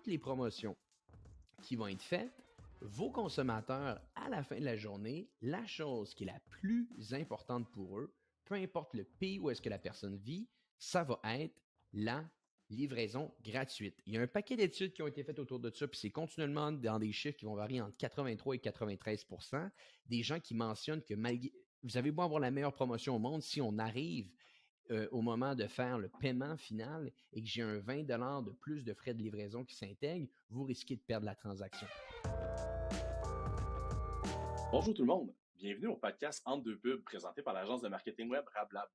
toutes les promotions qui vont être faites, vos consommateurs, à la fin de la journée, la chose qui est la plus importante pour eux, peu importe le pays où est-ce que la personne vit, ça va être la livraison gratuite. Il y a un paquet d'études qui ont été faites autour de ça, puis c'est continuellement dans des chiffres qui vont varier entre 83 et 93 des gens qui mentionnent que malgré, vous avez beau avoir la meilleure promotion au monde, si on arrive au moment de faire le paiement final et que j'ai un 20 de plus de frais de livraison qui s'intègrent, vous risquez de perdre la transaction. Bonjour tout le monde, bienvenue au podcast Entre deux pubs présenté par l'agence de marketing web RabLab.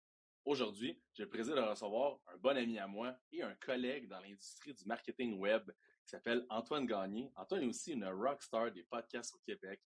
Aujourd'hui, j'ai le plaisir de recevoir un bon ami à moi et un collègue dans l'industrie du marketing web qui s'appelle Antoine Gagné. Antoine est aussi une rockstar des podcasts au Québec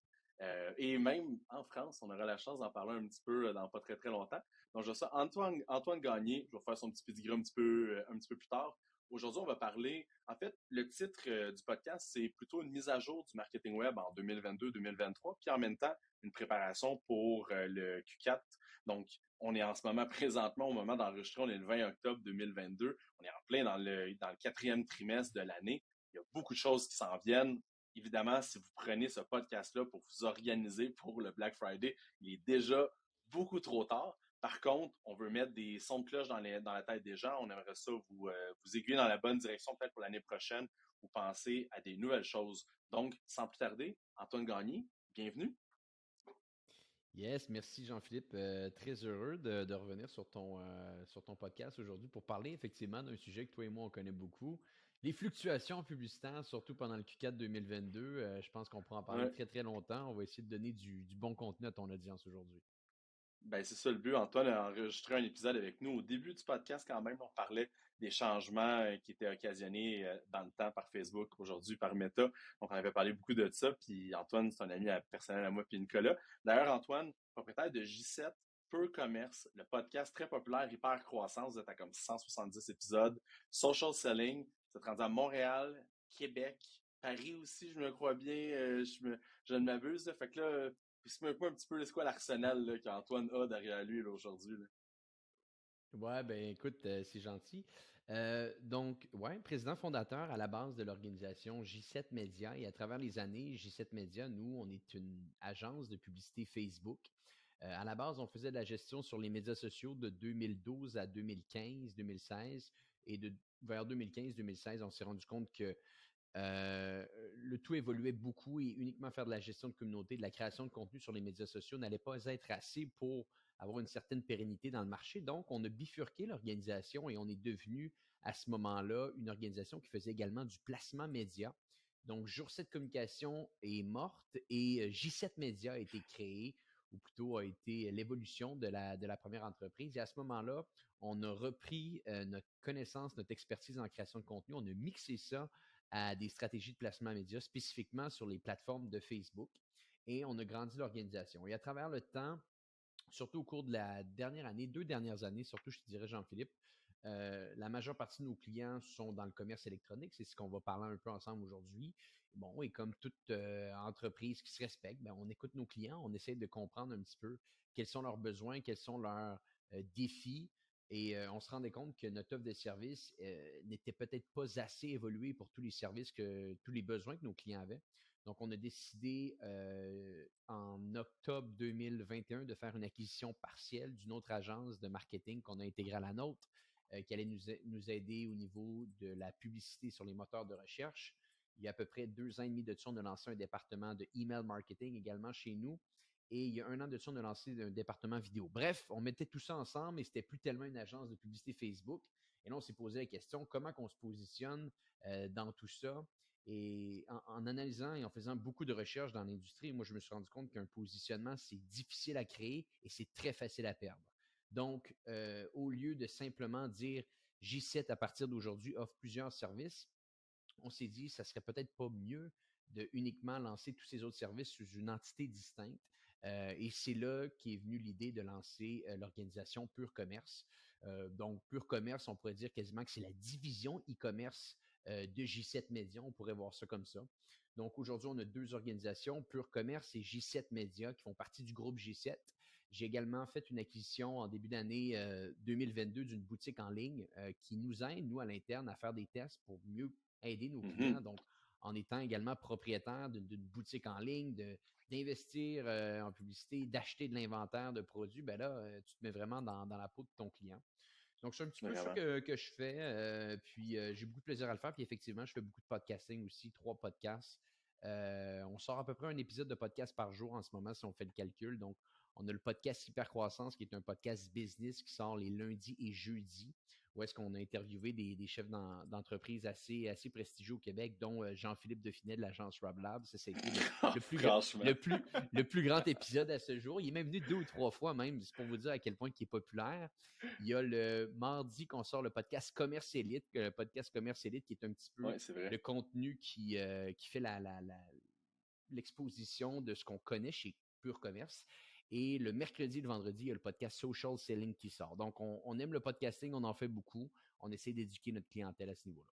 et même en France. On aura la chance d'en parler un petit peu dans pas très très longtemps. Donc, je reçois Antoine Gagné. Je vais faire son petit pedigree un petit peu plus tard. Aujourd'hui, on va parler, en fait, le titre du podcast, c'est plutôt une mise à jour du marketing web en 2022-2023, puis en même temps, une préparation pour le Q4. Donc, on est en ce moment, présentement, au moment d'enregistrer, on est le 20 octobre 2022. On est en plein dans le quatrième trimestre de l'année. Il y a beaucoup de choses qui s'en viennent. Évidemment, si vous prenez ce podcast-là pour vous organiser pour le Black Friday, il est déjà beaucoup trop tard. Par contre, on veut mettre des sons de cloche dans la tête des gens. On aimerait ça vous aiguiller dans la bonne direction peut-être pour l'année prochaine ou penser à des nouvelles choses. Donc, sans plus tarder, Antoine Gagné, bienvenue. Yes, merci Jean-Philippe. Très heureux de revenir sur ton podcast aujourd'hui pour parler effectivement d'un sujet que toi et moi on connaît beaucoup. Les fluctuations publicitaires, surtout pendant le Q4 2022. Je pense qu'on pourra en parler Ouais. très très longtemps. On va essayer de donner du bon contenu à ton audience aujourd'hui. Ben, c'est ça le but. Antoine a enregistré un épisode avec nous. Au début du podcast, quand même, on parlait des changements qui étaient occasionnés dans le temps par Facebook, aujourd'hui par Meta. Donc, on avait parlé beaucoup de ça. Puis Antoine, c'est un ami personnel à moi, puis Nicolas. D'ailleurs, Antoine, propriétaire de J7 Peu Commerce, le podcast très populaire Hyper Croissance. Vous êtes à comme 170 épisodes. Social Selling, vous êtes rendu à Montréal, Québec, Paris aussi, je me crois bien. Je ne m'abuse. Fait que là, explique-moi un petit peu, c'est quoi l'arsenal qu'Antoine a derrière lui aujourd'hui. Ouais, ben écoute, c'est gentil. Donc, ouais, président fondateur à la base de l'organisation J7 Média et à travers les années, J7 Média, nous, on est une agence de publicité Facebook. À la base, on faisait de la gestion sur les médias sociaux de 2012 à 2015, 2016 et vers 2015-2016, on s'est rendu compte que le tout évoluait beaucoup et uniquement faire de la gestion de communauté, de la création de contenu sur les médias sociaux n'allait pas être assez pour avoir une certaine pérennité dans le marché. Donc, on a bifurqué l'organisation et on est devenu à ce moment-là une organisation qui faisait également du placement média. Donc, Jour 7 Communication est morte et J7 Média a été créé, ou plutôt a été l'évolution de la première entreprise. Et à ce moment-là, on a repris notre connaissance, notre expertise en création de contenu, on a mixé ça à des stratégies de placement média, spécifiquement sur les plateformes de Facebook. Et on a grandi l'organisation. Et à travers le temps, surtout au cours de la dernière année, 2 dernières années, surtout, je te dirais, Jean-Philippe, la majeure partie de nos clients sont dans le commerce électronique. C'est ce qu'on va parler un peu ensemble aujourd'hui. Bon, et comme toute entreprise qui se respecte, ben, on écoute nos clients, on essaie de comprendre un petit peu quels sont leurs besoins, quels sont leurs défis. Et on se rendait compte que notre offre de service n'était peut-être pas assez évoluée pour tous les services tous les besoins que nos clients avaient. Donc, on a décidé en octobre 2021 de faire une acquisition partielle d'une autre agence de marketing qu'on a intégrée à la nôtre, qui allait nous aider au niveau de la publicité sur les moteurs de recherche. Il y a à peu près 2 ans et demi de ça, on a lancé un département de email marketing également chez nous. Et il y a 1 an de ça, on a lancé un département vidéo. Bref, on mettait tout ça ensemble et c'était plus tellement une agence de publicité Facebook. Et là, on s'est posé la question, comment qu'on se positionne dans tout ça? Et en analysant et en faisant beaucoup de recherches dans l'industrie, moi, je me suis rendu compte qu'un positionnement, c'est difficile à créer et c'est très facile à perdre. Donc, au lieu de simplement dire J7 à partir d'aujourd'hui offre plusieurs services, on s'est dit ça serait peut-être pas mieux de uniquement lancer tous ces autres services sous une entité distincte. Et c'est là qu'est venue l'idée de lancer l'organisation Pure Commerce. Donc, Pure Commerce, on pourrait dire quasiment que c'est la division e-commerce de J7 Média. On pourrait voir ça comme ça. Donc, aujourd'hui, on a 2 organisations, Pure Commerce et J7 Média, qui font partie du groupe J7. J'ai également fait une acquisition en début d'année 2022 d'une boutique en ligne qui nous aide, nous, à l'interne, à faire des tests pour mieux aider nos Mhm. clients. Donc, en étant également propriétaire d'une boutique en ligne, d'investir en publicité, d'acheter de l'inventaire de produits, ben là, tu te mets vraiment dans la peau de ton client. Donc, c'est un petit peu ça Vraiment. que je fais. Puis, j'ai beaucoup de plaisir à le faire. Puis, effectivement, je fais beaucoup de podcasting aussi, 3 podcasts. On sort à peu près un épisode de podcast par jour en ce moment, si on fait le calcul. Donc, on a le podcast Hypercroissance, qui est un podcast business qui sort les lundis et jeudis, où est-ce qu'on a interviewé des chefs d'entreprise assez prestigieux au Québec, dont Jean-Philippe Definet de l'agence RabLab. Ça a été le plus, Franchement. le plus grand épisode à ce jour. Il est même venu 2 ou 3 fois même, c'est pour vous dire à quel point il est populaire. Il y a le mardi qu'on sort le podcast Commerce Élite, le podcast Commerce Élite qui est un petit peu Oui, c'est vrai. le contenu qui fait l'exposition de ce qu'on connaît chez Pure Commerce. Et le mercredi et le vendredi, il y a le podcast Social Selling qui sort. Donc, on aime le podcasting, on en fait beaucoup. On essaie d'éduquer notre clientèle à ce niveau-là.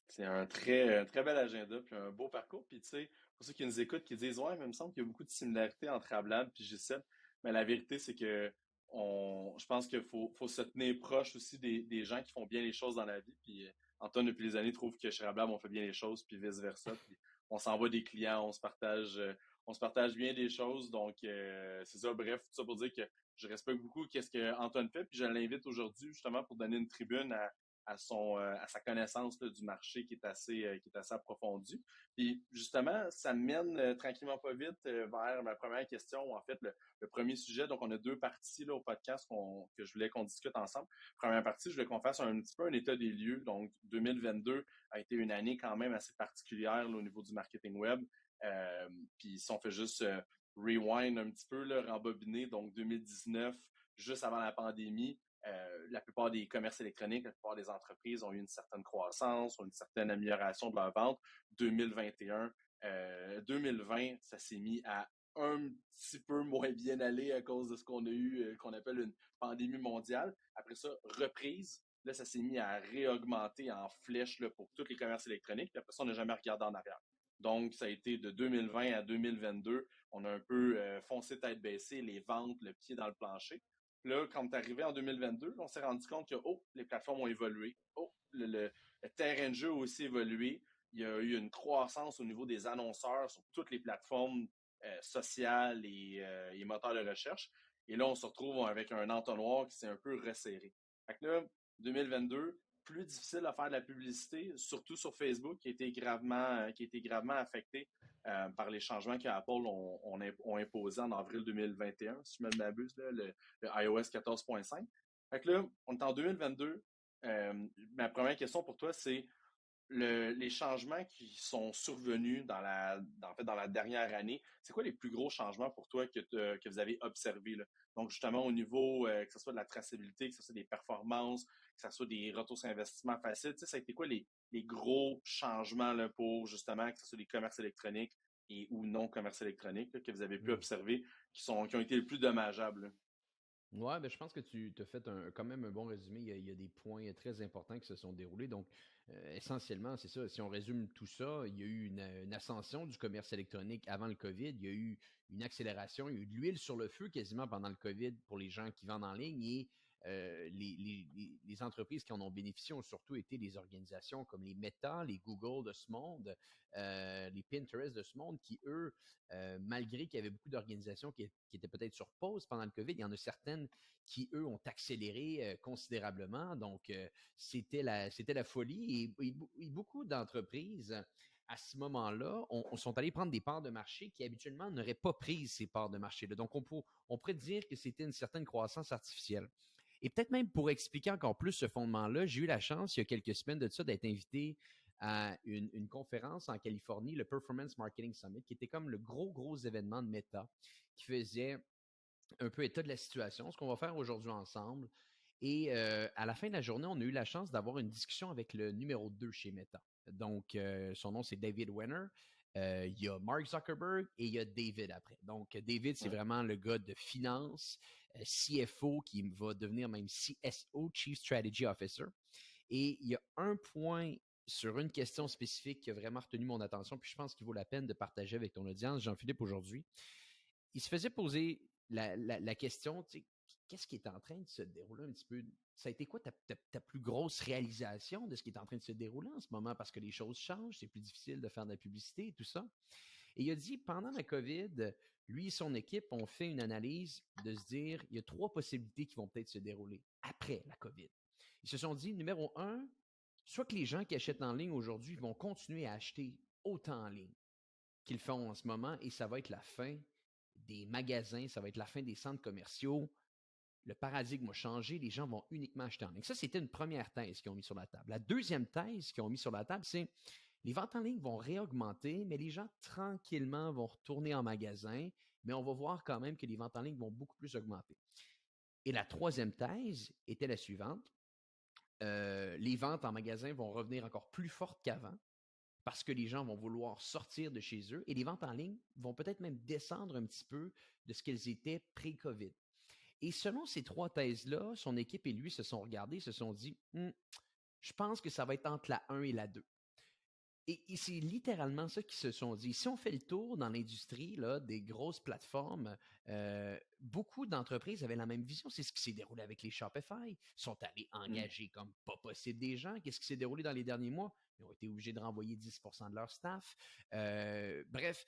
C'est un très bel agenda, puis un beau parcours. Puis tu sais, pour ceux qui nous écoutent, qui disent ouais, mais il me semble qu'il y a beaucoup de similarités entre Ablab et G7. Mais la vérité, c'est que je pense qu'il faut se tenir proche aussi des gens qui font bien les choses dans la vie. Puis Antoine, depuis les années, trouve que chez Ablab, on fait bien les choses, puis vice-versa. Puis on s'envoie des clients, on se partage bien des choses. Donc, c'est ça. Bref, tout ça pour dire que je respecte beaucoup qu'est-ce que Antoine fait. Puis je l'invite aujourd'hui justement pour donner une tribune à sa connaissance là, du marché qui est assez approfondie. Puis justement, ça mène tranquillement pas vite vers ma première question, en fait, le premier sujet. Donc, on a 2 parties là, au podcast que je voulais qu'on discute ensemble. Première partie, je voulais qu'on fasse un petit peu un état des lieux. Donc, 2022 a été une année quand même assez particulière là, au niveau du marketing web. Puis si on fait juste rewind un petit peu, là, rembobiner, donc 2019, juste avant la pandémie, la plupart des commerces électroniques, la plupart des entreprises ont eu une certaine croissance, ont une certaine amélioration de leur vente. 2021, 2020, ça s'est mis à un petit peu moins bien aller à cause de ce qu'on a eu, qu'on appelle une pandémie mondiale. Après ça, reprise. Là, ça s'est mis à réaugmenter en flèche là, pour tous les commerces électroniques. Puis après ça, on n'a jamais regardé en arrière. Donc, ça a été de 2020 à 2022. On a un peu foncé tête baissée, les ventes, le pied dans le plancher. Là, quand on est arrivé en 2022, on s'est rendu compte que, oh, les plateformes ont évolué. Oh, le terrain de jeu a aussi évolué. Il y a eu une croissance au niveau des annonceurs sur toutes les plateformes sociales et moteurs de recherche. Et là, on se retrouve avec un entonnoir qui s'est un peu resserré. Fait que là, 2022, plus difficile à faire de la publicité, surtout sur Facebook, qui a été gravement affecté par les changements qu'Apple ont imposés en avril 2021, si je ne m'abuse, là, le iOS 14.5. Fait que là, on est en 2022. Ma première question pour toi, c'est les changements qui sont survenus en fait, dans la dernière année. C'est quoi les plus gros changements pour toi que vous avez observés, là? Donc, justement, au niveau, que ce soit de la traçabilité, que ce soit des performances, que ce soit des retours sur investissement faciles, tu sais, ça a été quoi les gros changements là, pour, justement, que ce soit des commerces électroniques et ou non commerces électroniques là, que vous avez pu Hmm. observer qui ont été le plus dommageables, là? Ouais, ben, je pense que tu as fait quand même un bon résumé. Il y a des points très importants qui se sont déroulés. Donc, essentiellement, c'est ça. Si on résume tout ça, il y a eu une ascension du commerce électronique avant le COVID. Il y a eu une accélération. Il y a eu de l'huile sur le feu quasiment pendant le COVID pour les gens qui vendent en ligne. Et les entreprises qui en ont bénéficié ont surtout été les organisations comme les Meta, les Google de ce monde, les Pinterest de ce monde, qui, eux, malgré qu'il y avait beaucoup d'organisations qui étaient peut-être sur pause pendant le COVID, il y en a certaines qui, eux, ont accéléré considérablement. Donc, c'était la folie. Et beaucoup d'entreprises, à ce moment-là, on sont allés prendre des parts de marché qui habituellement n'auraient pas pris ces parts de marché-là. Donc, on pourrait dire que c'était une certaine croissance artificielle. Et peut-être même pour expliquer encore plus ce fondement-là, j'ai eu la chance, il y a quelques semaines de ça, d'être invité à une conférence en Californie, le Performance Marketing Summit, qui était comme le gros événement de Meta, qui faisait un peu état de la situation, ce qu'on va faire aujourd'hui ensemble. Et à la fin de la journée, on a eu la chance d'avoir une discussion avec le numéro 2 chez Meta. Donc, son nom, c'est David Wenner. Il y a Mark Zuckerberg et il y a David après. Donc, David, c'est Ouais. vraiment le gars de finance, CFO, qui va devenir même CSO, Chief Strategy Officer. Et il y a un point sur une question spécifique qui a vraiment retenu mon attention, puis je pense qu'il vaut la peine de partager avec ton audience, Jean-Philippe, aujourd'hui. Il se faisait poser la question, tu sais, qu'est-ce qui est en train de se dérouler un petit peu? Ça a été quoi ta plus grosse réalisation de ce qui est en train de se dérouler en ce moment? Parce que les choses changent, c'est plus difficile de faire de la publicité et tout ça. Et il a dit, pendant la COVID, lui et son équipe ont fait une analyse de se dire, il y a 3 possibilités qui vont peut-être se dérouler après la COVID. Ils se sont dit, numéro 1, soit que les gens qui achètent en ligne aujourd'hui vont continuer à acheter autant en ligne qu'ils font en ce moment et ça va être la fin des magasins, ça va être la fin des centres commerciaux. Le paradigme a changé, les gens vont uniquement acheter en ligne. Ça, c'était une première thèse qu'ils ont mis sur la table. La deuxième thèse qu'ils ont mis sur la table, c'est les ventes en ligne vont réaugmenter, mais les gens tranquillement vont retourner en magasin, mais on va voir quand même que les ventes en ligne vont beaucoup plus augmenter. Et la troisième thèse était la suivante. Les ventes en magasin vont revenir encore plus fortes qu'avant parce que les gens vont vouloir sortir de chez eux et les ventes en ligne vont peut-être même descendre un petit peu de ce qu'elles étaient pré-COVID. Et selon ces 3 thèses-là, son équipe et lui se sont regardés, se sont dit, je pense que ça va être entre la 1 et la 2. Et c'est littéralement ça qu'ils se sont dit. Si on fait le tour dans l'industrie là, des grosses plateformes, beaucoup d'entreprises avaient la même vision. C'est ce qui s'est déroulé avec les Shopify. Ils sont allés engager comme pas possible des gens. Qu'est-ce qui s'est déroulé dans les derniers mois? Ils ont été obligés de renvoyer 10% de leur staff. Bref,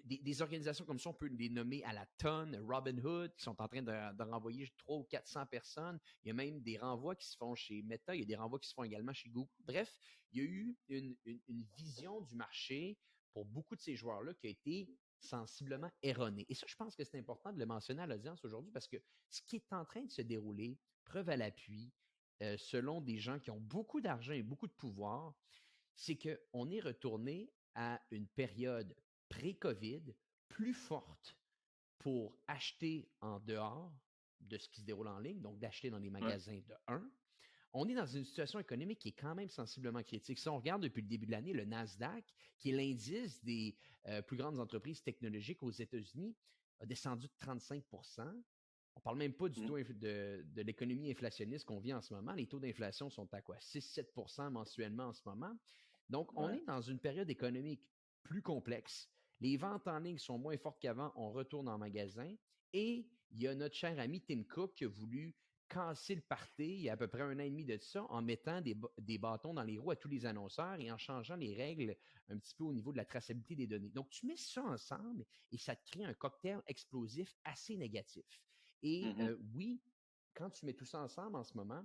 des organisations comme ça, on peut les nommer à la tonne, Robinhood, qui sont en train de renvoyer 300 ou 400 personnes. Il y a même des renvois qui se font chez Meta, il y a des renvois qui se font également chez Google. Bref, il y a eu une vision du marché pour beaucoup de ces joueurs-là qui a été sensiblement erronée. Et ça, je pense que c'est important de le mentionner à l'audience aujourd'hui parce que ce qui est en train de se dérouler, preuve à l'appui, selon des gens qui ont beaucoup d'argent et beaucoup de pouvoir, c'est qu'on est retourné à une période pré-COVID plus forte pour acheter en dehors de ce qui se déroule en ligne, donc d'acheter dans les Ouais. magasins de 1. On est dans une situation économique qui est quand même sensiblement critique. Si on regarde depuis le début de l'année, le Nasdaq, qui est l'indice des plus grandes entreprises technologiques aux États-Unis, a descendu de 35. On ne parle même pas du Mm. taux de l'économie inflationniste qu'on vit en ce moment. Les taux d'inflation sont à quoi? 6-7 mensuellement en ce moment. Donc, on Ouais. est dans une période économique plus complexe. Les ventes en ligne sont moins fortes qu'avant. On retourne en magasin. Et il y a notre cher ami Tim Cook qui a voulu casser le party il y a à peu près 1 an et demi de ça en mettant des bâtons dans les roues à tous les annonceurs et en changeant les règles un petit peu au niveau de la traçabilité des données. Donc, tu mets ça ensemble et ça te crée un cocktail explosif assez négatif. Et Mhm. oui, quand tu mets tout ça ensemble en ce moment,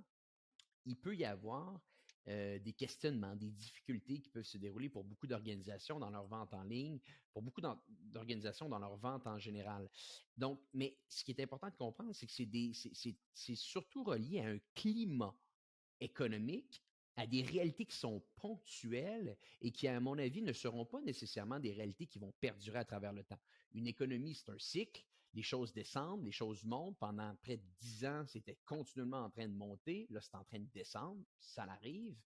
il peut y avoir des questionnements, des difficultés qui peuvent se dérouler pour beaucoup d'organisations dans leur vente en ligne, pour beaucoup d'organisations dans leur vente en général. Donc, mais ce qui est important de comprendre, c'est que c'est surtout relié à un climat économique, à des réalités qui sont ponctuelles et qui, à mon avis, ne seront pas nécessairement des réalités qui vont perdurer à travers le temps. Une économie, c'est un cycle. Les choses descendent, les choses montent. Pendant près de 10 ans, c'était continuellement en train de monter. Là, c'est en train de descendre. Ça l'arrive.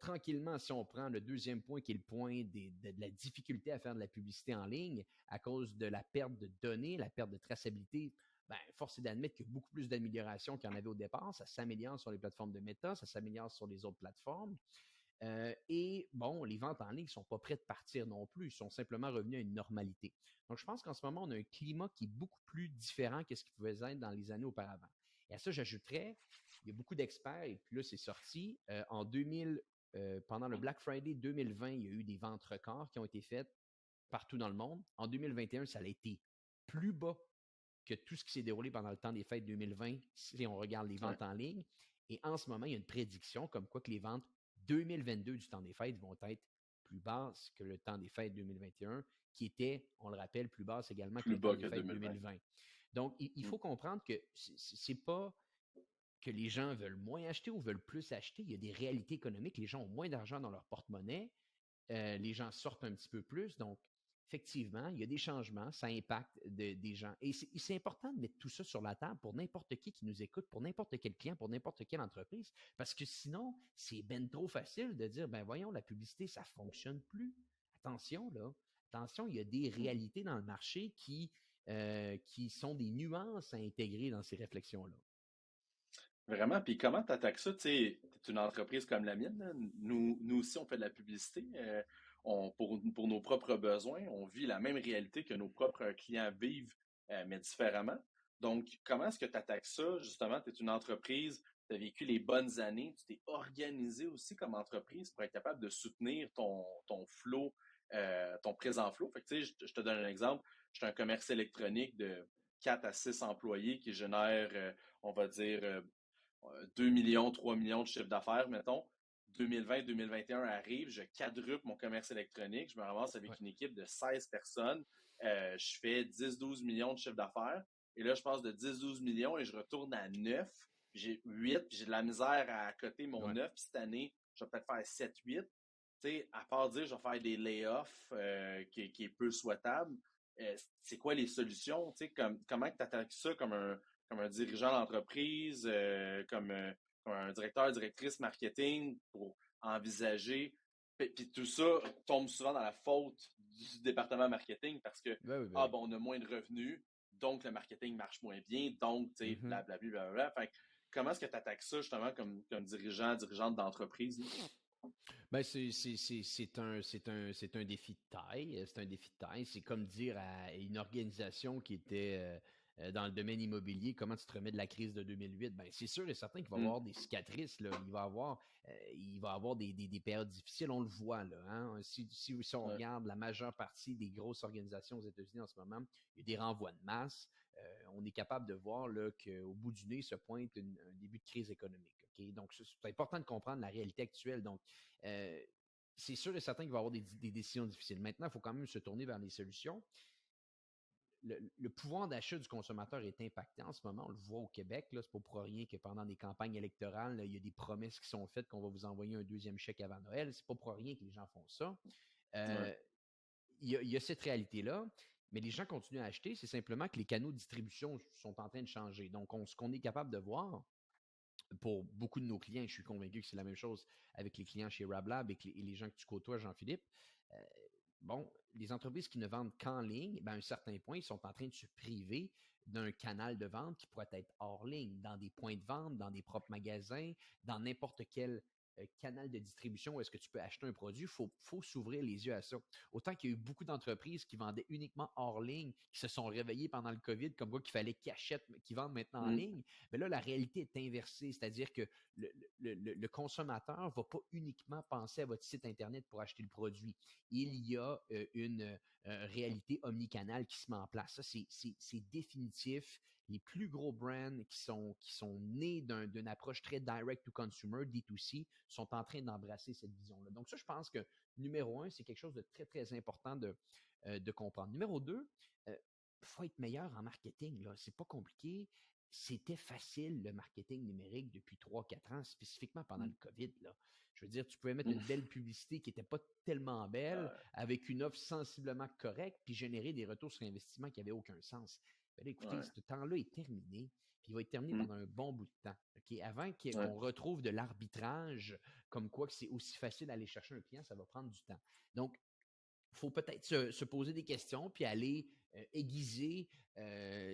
Tranquillement, si on prend le deuxième point, qui est le point de la difficulté à faire de la publicité en ligne à cause de la perte de données, la perte de traçabilité, ben, force est d'admettre qu'il y a beaucoup plus d'améliorations qu'il y en avait au départ. Ça s'améliore sur les plateformes de Meta, ça s'améliore sur les autres plateformes. Et bon, les ventes en ligne ne sont pas prêtes de partir non plus, ils sont simplement revenus à une normalité. Donc, je pense qu'en ce moment, on a un climat qui est beaucoup plus différent que ce qui pouvait être dans les années auparavant. Et à ça, j'ajouterais, il y a beaucoup d'experts, et puis là, c'est sorti, en 2000, pendant le Black Friday 2020, il y a eu des ventes records qui ont été faites partout dans le monde. En 2021, ça a été plus bas que tout ce qui s'est déroulé pendant le temps des fêtes 2020, si on regarde les Ouais. ventes en ligne. Et en ce moment, il y a une prédiction comme quoi que les ventes 2022 du temps des fêtes vont être plus basses que le temps des fêtes 2021, qui était, on le rappelle, plus basse également que Plus le temps bas des que fêtes 2020. 2020. Donc, il Mm. faut comprendre que c'est pas que les gens veulent moins acheter ou veulent plus acheter. Il y a des réalités économiques. Les gens ont moins d'argent dans leur porte-monnaie. Les gens sortent un petit peu plus. Donc, effectivement, il y a des changements, ça impacte des gens. Et c'est important de mettre tout ça sur la table pour n'importe qui nous écoute, pour n'importe quel client, pour n'importe quelle entreprise, parce que sinon, c'est ben trop facile de dire, ben voyons, la publicité, ça fonctionne plus. Attention, là. Attention, il y a des Mhm. réalités dans le marché qui sont des nuances à intégrer dans ces réflexions-là. Vraiment, puis comment tu attaques ça? Tu sais, t'es une entreprise comme la mienne, là. Nous aussi, on fait de la publicité. Pour nos propres besoins, on vit la même réalité que nos propres clients vivent, mais différemment. Donc, comment est-ce que tu attaques ça? Justement, tu es une entreprise, tu as vécu les bonnes années, tu t'es organisé aussi comme entreprise pour être capable de soutenir ton flow, ton présent flow. Fait que, tu sais, je te donne un exemple. Je suis un commerce électronique de 4 à 6 employés qui génère, on va dire, 2 millions, 3 millions de chiffre d'affaires, mettons. 2020-2021 arrive, je quadruple mon commerce électronique, je me ramasse Ouais. avec une équipe de 16 personnes, je fais 10-12 millions de chiffre d'affaires, et là, je passe de 10-12 millions et je retourne à 9, puis j'ai 8, puis j'ai de la misère à coter mon Ouais. 9, puis cette année, je vais peut-être faire 7-8. Tu sais, à part dire, je vais faire des layoffs qui est peu souhaitable, c'est quoi les solutions? Tu sais, comment tu attaques ça comme un dirigeant d'entreprise, comme un directeur, directrice marketing pour envisager. Puis tout ça tombe souvent dans la faute du département marketing parce que, Ben oui, ben ah, oui. bon, on a moins de revenus, donc le marketing marche moins bien, donc, tu sais, Mhm. blablabla, blablabla. Fait que, comment est-ce que tu attaques ça justement comme dirigeant, dirigeante d'entreprise? Ben, c'est un défi de taille. C'est un défi de taille. C'est comme dire à une organisation qui était dans le domaine immobilier, comment tu te remets de la crise de 2008? Ben, c'est sûr et certain qu'il va y Mm. avoir des cicatrices, là. Il va avoir des périodes difficiles. On le voit, là, hein. Si on Ouais. regarde la majeure partie des grosses organisations aux États-Unis en ce moment, il y a des renvois de masse. On est capable de voir là, qu'au bout du nez se pointe un début de crise économique. Okay? Donc, c'est important de comprendre la réalité actuelle. Donc, euh, c'est sûr et certain qu'il va y avoir des décisions difficiles. Maintenant, il faut quand même se tourner vers les solutions. Le pouvoir d'achat du consommateur est impacté en ce moment. On le voit au Québec. Ce n'est pas pour rien que pendant des campagnes électorales, là, il y a des promesses qui sont faites qu'on va vous envoyer un deuxième chèque avant Noël. C'est pas pour rien que les gens font ça. Ouais. Euh, il y a cette réalité-là, mais les gens continuent à acheter. C'est simplement que les canaux de distribution sont en train de changer. Donc, ce qu'on est capable de voir, pour beaucoup de nos clients, je suis convaincu que c'est la même chose avec les clients chez RabLab et les gens que tu côtoies, Jean-Philippe. Euh, bon, les entreprises qui ne vendent qu'en ligne, ben, à un certain point, ils sont en train de se priver d'un canal de vente qui pourrait être hors ligne, dans des points de vente, dans des propres magasins, dans n'importe quel canal de distribution où est-ce que tu peux acheter un produit. Il faut s'ouvrir les yeux à ça. Autant qu'il y a eu beaucoup d'entreprises qui vendaient uniquement hors ligne, qui se sont réveillées pendant le COVID, comme quoi qu'il fallait qu'ils vendent maintenant en Mm. ligne. Mais là, la réalité est inversée, c'est-à-dire que le consommateur ne va pas uniquement penser à votre site Internet pour acheter le produit. Il y a une réalité omnicanale qui se met en place. Ça, c'est définitif. Les plus gros brands qui sont nés d'une approche très direct to consumer, D2C, sont en train d'embrasser cette vision-là. Donc ça, je pense que numéro un, c'est quelque chose de très, très important de comprendre. Numéro deux, il faut être meilleur en marketing. Là. C'est pas compliqué. C'était facile, le marketing numérique, depuis 3-4 ans, spécifiquement pendant Mm. le COVID. Là. Je veux dire, tu pouvais mettre Mm. une belle publicité qui n'était pas tellement belle, avec une offre sensiblement correcte, puis générer des retours sur investissement qui n'avaient aucun sens. Ben là, écoutez, Ouais. ce temps-là est terminé, puis il va être terminé Mm. pendant un bon bout de temps. Okay? Avant Ouais. qu'on retrouve de l'arbitrage, comme quoi que c'est aussi facile d'aller chercher un client, ça va prendre du temps. Donc, il faut peut-être se poser des questions puis aller aiguiser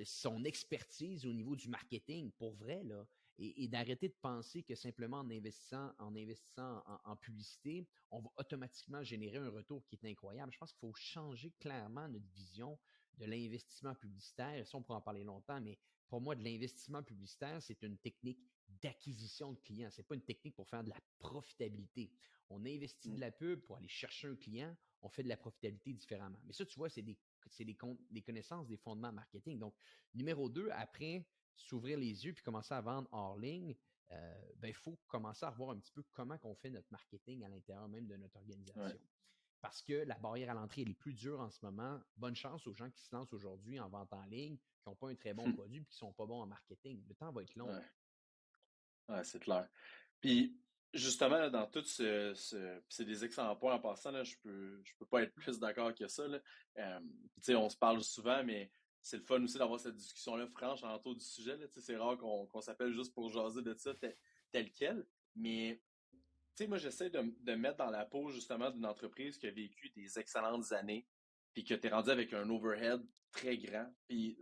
son expertise au niveau du marketing pour vrai, là, et d'arrêter de penser que simplement en investissant en publicité, on va automatiquement générer un retour qui est incroyable. Je pense qu'il faut changer clairement notre vision de l'investissement publicitaire. Ça, on pourra en parler longtemps, mais pour moi, de l'investissement publicitaire, c'est une technique d'acquisition de clients. Ce n'est pas une technique pour faire de la profitabilité. On investit Mm. de la pub pour aller chercher un client, on fait de la profitabilité différemment. Mais ça, tu vois, c'est des connaissances, des fondements marketing. Donc, numéro 2, après s'ouvrir les yeux puis commencer à vendre hors ligne, ben, il faut commencer à revoir un petit peu comment on fait notre marketing à l'intérieur même de notre Ouais. organisation. Parce que la barrière à l'entrée, elle est plus dure en ce moment. Bonne chance aux gens qui se lancent aujourd'hui en vente en ligne, qui n'ont pas un très bon produit et qui ne sont pas bons en marketing. Le temps va être long. Ouais. Ouais, c'est clair. Puis, justement, là, dans tout c'est des excellents points en passant, là, je peux pas être plus d'accord que ça, là. Tu sais, on se parle souvent, mais c'est le fun aussi d'avoir cette discussion-là franche autour du sujet, là. Tu sais, c'est rare qu'on s'appelle juste pour jaser de ça tel quel. Mais, tu sais, moi, j'essaie de me mettre dans la peau, justement, d'une entreprise qui a vécu des excellentes années, puis que tu es rendu avec un overhead très grand. Puis,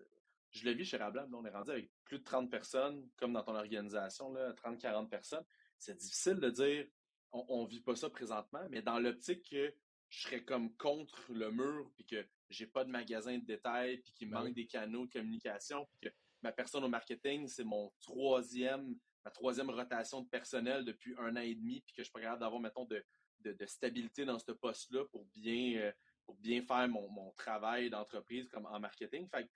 je le vis chez Rablab, là, on est rendu avec plus de 30 personnes, comme dans ton organisation, là, 30-40 personnes. C'est difficile de dire, on vit pas ça présentement, mais dans l'optique que je serais comme contre le mur, puis que j'ai pas de magasin de détail, puis qu'il me Ben manque oui. des canaux de communication, puis que ma personne au marketing, c'est ma troisième rotation de personnel depuis 1 an et demi, puis que je suis pas capable d'avoir, mettons, de stabilité dans ce poste-là pour bien faire mon travail d'entreprise comme en marketing. Fait que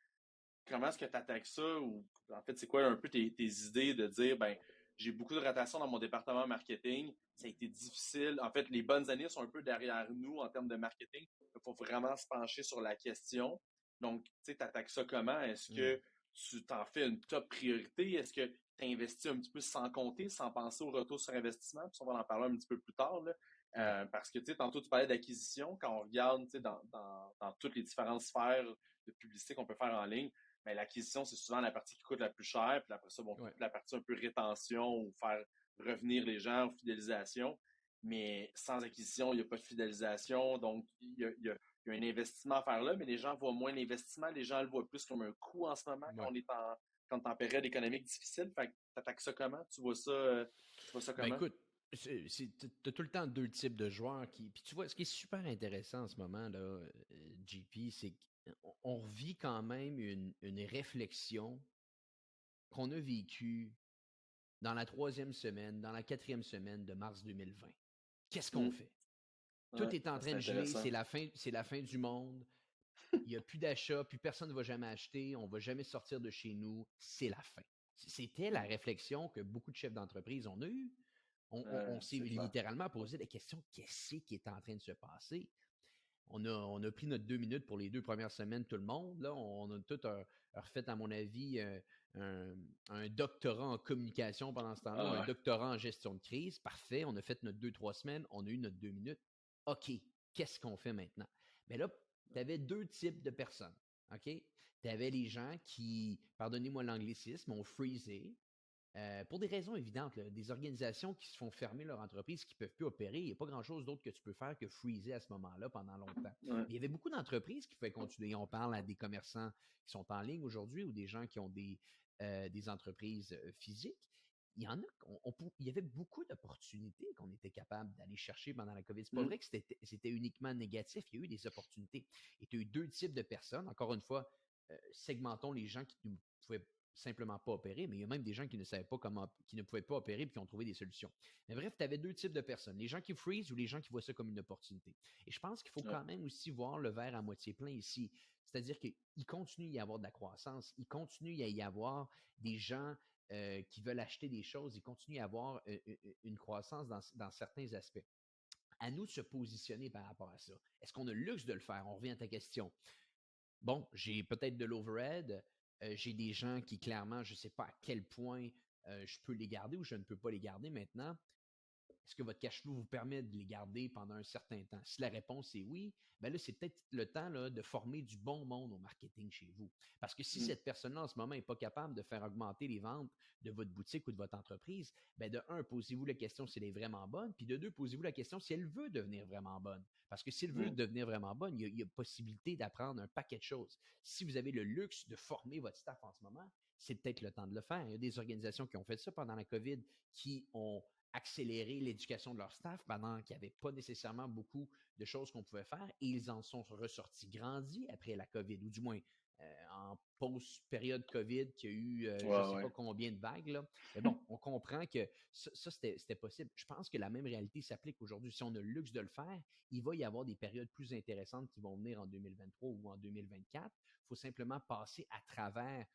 comment est-ce que tu attaques ça? Ou en fait, c'est quoi un peu tes idées de dire, ben, j'ai beaucoup de rotation dans mon département marketing, ça a été difficile. En fait, les bonnes années sont un peu derrière nous en termes de marketing. Il faut vraiment se pencher sur la question. Donc, tu sais, tu attaques ça comment? Est-ce Hmm. que tu t'en fais une top priorité? Est-ce que tu investis un petit peu sans compter, sans penser au retour sur investissement? Puis on va en parler un petit peu plus tard, là. Ouais. Parce que, tu sais, tantôt, tu parlais d'acquisition. Quand on regarde, tu sais, dans toutes les différentes sphères de publicité qu'on peut faire en ligne, mais l'acquisition, c'est souvent la partie qui coûte la plus cher, puis après ça, bon, Ouais. toute la partie un peu rétention ou faire revenir les gens, ou fidélisation. Mais sans acquisition, il n'y a pas de fidélisation, donc il y a un investissement à faire là, mais les gens voient moins l'investissement, les gens le voient plus comme un coût en ce moment Ouais. quand on est en période économique difficile. Fait que t'attaques ça comment? Tu vois ça Ben comment? écoute, tu as tout le temps deux types de joueurs qui. Puis tu vois, ce qui est super intéressant en ce moment, là, JP, c'est qu'on revit quand même une réflexion qu'on a vécue dans la troisième semaine, dans la quatrième semaine de mars 2020. Qu'est-ce qu'on Hmm. fait? Ouais, Tout est en c'est train de geler, intéressant. c'est la fin du monde. Il n'y a plus d'achat, puis personne ne va jamais acheter, on ne va jamais sortir de chez nous, c'est la fin. C'était la Hmm. réflexion que beaucoup de chefs d'entreprise ont eue. On s'est C'est clair. littéralement posé la question, qu'est-ce qui est en train de se passer? On a pris notre 2 minutes pour les 2 premières semaines, tout le monde. Là, on a tout refait, à mon avis, un, un doctorat en communication pendant ce temps-là, ou un Ah, doctorat en gestion de crise. Parfait, on a fait notre 2, 3 semaines, on a eu notre 2 minutes. OK, qu'est-ce qu'on fait maintenant? Mais là, tu avais deux types de personnes. OK? Tu avais les gens qui, pardonnez-moi l'anglicisme, ont freezé, pour des raisons évidentes, là, des organisations qui se font fermer leur entreprise, qui ne peuvent plus opérer, il n'y a pas grand-chose d'autre que tu peux faire que freezer à ce moment-là pendant longtemps. ouais. Mais il y avait beaucoup d'entreprises qui pouvaient continuer. On parle à des commerçants qui sont en ligne aujourd'hui ou des gens qui ont des entreprises physiques. Il y en a, il y avait beaucoup d'opportunités qu'on était capable d'aller chercher pendant la COVID. C'est pas Hmm. vrai que c'était uniquement négatif. Il y a eu des opportunités. Et tu as eu deux types de personnes. Encore une fois, segmentons les gens qui ne pouvaient simplement pas opérer, mais il y a même des gens qui ne savaient pas comment, qui ne pouvaient pas opérer et qui ont trouvé des solutions. Mais bref, tu avais deux types de personnes, les gens qui freeze ou les gens qui voient ça comme une opportunité. Et je pense qu'il faut Ouais. quand même aussi voir le verre à moitié plein ici. C'est-à-dire qu'il continue à y avoir de la croissance, il continue à y avoir des gens qui veulent acheter des choses, il continue à y avoir une croissance dans certains aspects. À nous de se positionner par rapport à ça. Est-ce qu'on a le luxe de le faire? On revient à ta question. Bon, j'ai peut-être de l'overhead, j'ai des gens qui clairement, je ne sais pas à quel point je peux les garder ou je ne peux pas les garder maintenant. Est-ce que votre cash flow vous permet de les garder pendant un certain temps? Si la réponse est oui, ben là, c'est peut-être le temps là, de former du bon monde au marketing chez vous. Parce que si Hmm. cette personne-là, en ce moment, n'est pas capable de faire augmenter les ventes de votre boutique ou de votre entreprise, ben de un, posez-vous la question si elle est vraiment bonne, puis de deux, posez-vous la question si elle veut devenir vraiment bonne. Parce que si elle veut Hmm. devenir vraiment bonne, il y a possibilité d'apprendre un paquet de choses. Si vous avez le luxe de former votre staff en ce moment, c'est peut-être le temps de le faire. Il y a des organisations qui ont fait ça pendant la COVID, qui ont accélérer l'éducation de leur staff pendant qu'il n'y avait pas nécessairement beaucoup de choses qu'on pouvait faire et ils en sont ressortis grandis après la COVID, ou du moins en post-période COVID qu'il y a eu je ne Ouais, sais ouais. pas combien de vagues. Là. Mais bon, on comprend que ça c'était possible. Je pense que la même réalité s'applique aujourd'hui. Si on a le luxe de le faire, il va y avoir des périodes plus intéressantes qui vont venir en 2023 ou en 2024. Il faut simplement passer à travers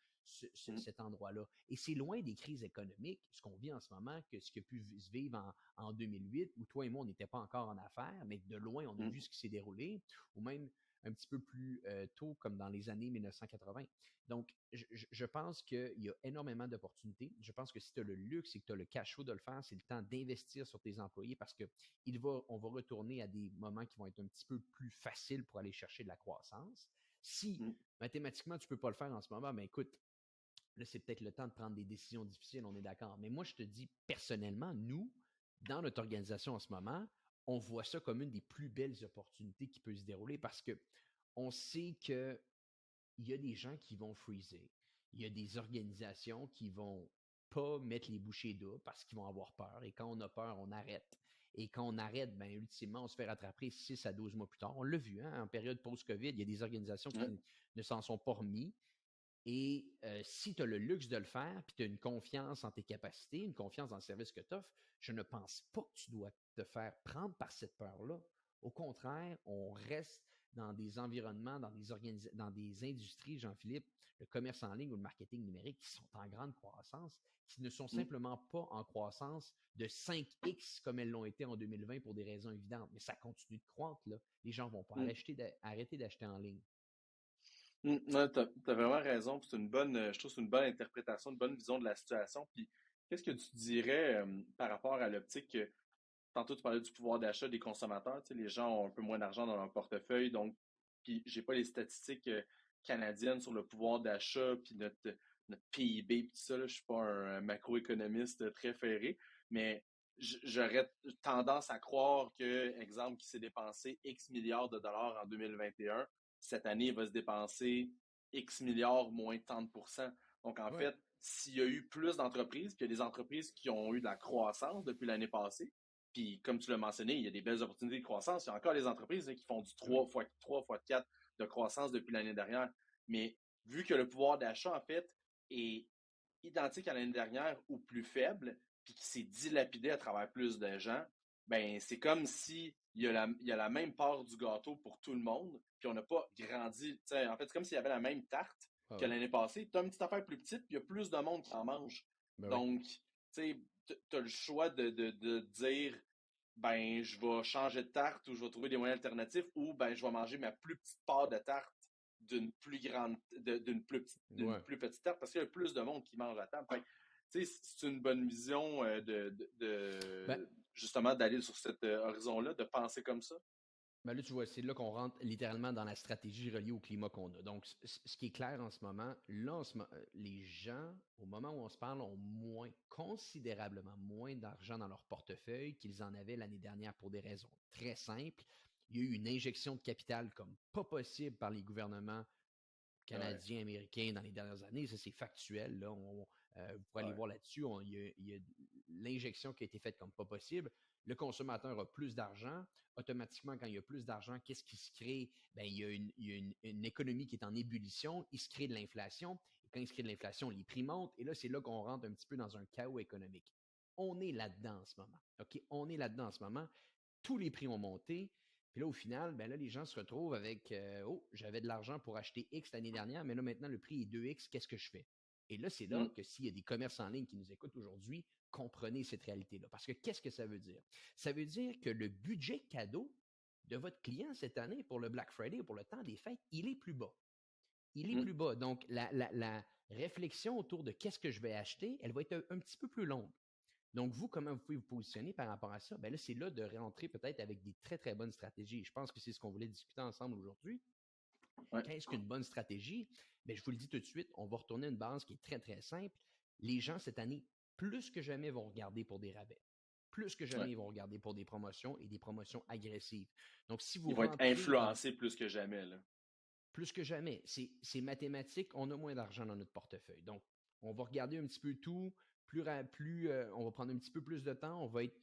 Hmm. cet endroit-là. Et c'est loin des crises économiques, ce qu'on vit en ce moment, que ce qui a pu se vivre en 2008, où toi et moi, on n'était pas encore en affaires, mais de loin, on a Hmm. vu ce qui s'est déroulé, ou même un petit peu plus tôt, comme dans les années 1980. Donc, je pense qu'il y a énormément d'opportunités. Je pense que si tu as le luxe et que tu as le cash flow de le faire, c'est le temps d'investir sur tes employés parce que on va retourner à des moments qui vont être un petit peu plus faciles pour aller chercher de la croissance. Si Hmm. mathématiquement, tu ne peux pas le faire en ce moment, ben écoute, là, c'est peut-être le temps de prendre des décisions difficiles, on est d'accord. Mais moi, je te dis personnellement, nous, dans notre organisation en ce moment, on voit ça comme une des plus belles opportunités qui peut se dérouler parce que on sait qu'il y a des gens qui vont freezer. Il y a des organisations qui vont pas mettre les bouchées doubles parce qu'ils vont avoir peur. Et quand on a peur, on arrête. Et quand on arrête, ben, ultimement, on se fait rattraper 6 à 12 mois plus tard. On l'a vu, hein, en période post-COVID, il y a des organisations Ouais. qui ne s'en sont pas remis Et si tu as le luxe de le faire, puis tu as une confiance en tes capacités, une confiance dans le service que tu offres, je ne pense pas que tu dois te faire prendre par cette peur-là. Au contraire, on reste dans des environnements, dans des industries, Jean-Philippe, le commerce en ligne ou le marketing numérique qui sont en grande croissance, qui ne sont Mm. simplement pas en croissance de 5x comme elles l'ont été en 2020 pour des raisons évidentes. Mais ça continue de croître, là. Les gens ne vont pas Mm. arrêter d'acheter en ligne. Non, t'as vraiment raison. C'est une bonne, je trouve que c'est une bonne interprétation, une bonne vision de la situation. Puis, qu'est-ce que tu dirais par rapport à l'optique que, tantôt tu parlais du pouvoir d'achat des consommateurs, tu sais, les gens ont un peu moins d'argent dans leur portefeuille, donc, puis j'ai pas les statistiques canadiennes sur le pouvoir d'achat, puis notre PIB, puis tout ça, là, je suis pas un macroéconomiste très ferré, mais j'aurais tendance à croire que, exemple, qui s'est dépensé X milliards de dollars en 2021, cette année, il va se dépenser X milliards moins tant de pourcents. Donc, en Ouais. fait, s'il y a eu plus d'entreprises, puis il y a des entreprises qui ont eu de la croissance depuis l'année passée, puis comme tu l'as mentionné, il y a des belles opportunités de croissance. Il y a encore des entreprises qui font du Ben oui. 3 fois 4 de croissance depuis l'année dernière. Mais vu que le pouvoir d'achat, en fait, est identique à l'année dernière ou plus faible, puis qui s'est dilapidé à travers plus de gens, ben c'est comme si il y a la même part du gâteau pour tout le monde, puis on n'a pas grandi. T'sais, en fait, c'est comme s'il y avait la même tarte Ah que oui. l'année passée. Tu as une petite affaire plus petite, puis il y a plus de monde qui en mange. Ben oui. Donc, tu as le choix de dire ben je vais changer de tarte ou je vais trouver des moyens alternatifs ou ben je vais manger ma plus petite part de tarte d'une Ouais. plus petite tarte parce qu'il y a plus de monde qui mange à table. Fait, c'est une bonne vision Ben, justement d'aller sur cet horizon-là, de penser comme ça. Ben là, tu vois, c'est là qu'on rentre littéralement dans la stratégie reliée au climat qu'on a. Donc, ce qui est clair en ce moment, les gens, au moment où on se parle, ont considérablement moins d'argent dans leur portefeuille qu'ils en avaient l'année dernière pour des raisons très simples. Il y a eu une injection de capital comme pas possible par les gouvernements Ouais, canadiens, américains dans les dernières années. Ça, c'est factuel. Là. Vous pourrez aller ouais. voir là-dessus. Il y a l'injection qui a été faite comme pas possible. Le consommateur a plus d'argent. Automatiquement, quand il y a plus d'argent, qu'est-ce qui se crée? Ben, il y a une économie qui est en ébullition. Il se crée de l'inflation. Et quand il se crée de l'inflation, les prix montent. Et là, c'est là qu'on rentre un petit peu dans un chaos économique. On est là-dedans en ce moment. OK? On est là-dedans en ce moment. Tous les prix ont monté. Puis là, au final, ben là, les gens se retrouvent avec oh, j'avais de l'argent pour acheter X l'année dernière, mais là, maintenant, le prix est 2X, qu'est-ce que je fais? Et là, c'est là Mm, que s'il y a des commerces en ligne qui nous écoutent aujourd'hui, comprenez cette réalité-là. Parce que qu'est-ce que ça veut dire? Ça veut dire que le budget cadeau de votre client cette année pour le Black Friday ou pour le temps des fêtes, il est plus bas. Il est mm, plus bas. Donc, la réflexion autour de qu'est-ce que je vais acheter, elle va être un petit peu plus longue. Donc, vous, comment vous pouvez vous positionner par rapport à ça? Ben là, c'est là de rentrer peut-être avec des très, très bonnes stratégies. Je pense que c'est ce qu'on voulait discuter ensemble aujourd'hui. ouais, Qu'est-ce qu'une bonne stratégie? Ben, je vous le dis tout de suite, on va retourner à une base qui est très, très simple. Les gens, cette année, plus que jamais, vont regarder pour des rabais. Plus que ouais. jamais, ils vont regarder pour des promotions et des promotions agressives. Donc, si vous Ils vont être rentrez dans influencés plus que jamais, là. plus que jamais, c'est mathématique, on a moins d'argent dans notre portefeuille. Donc, on va regarder un petit peu tout, on va prendre un petit peu plus de temps, on va être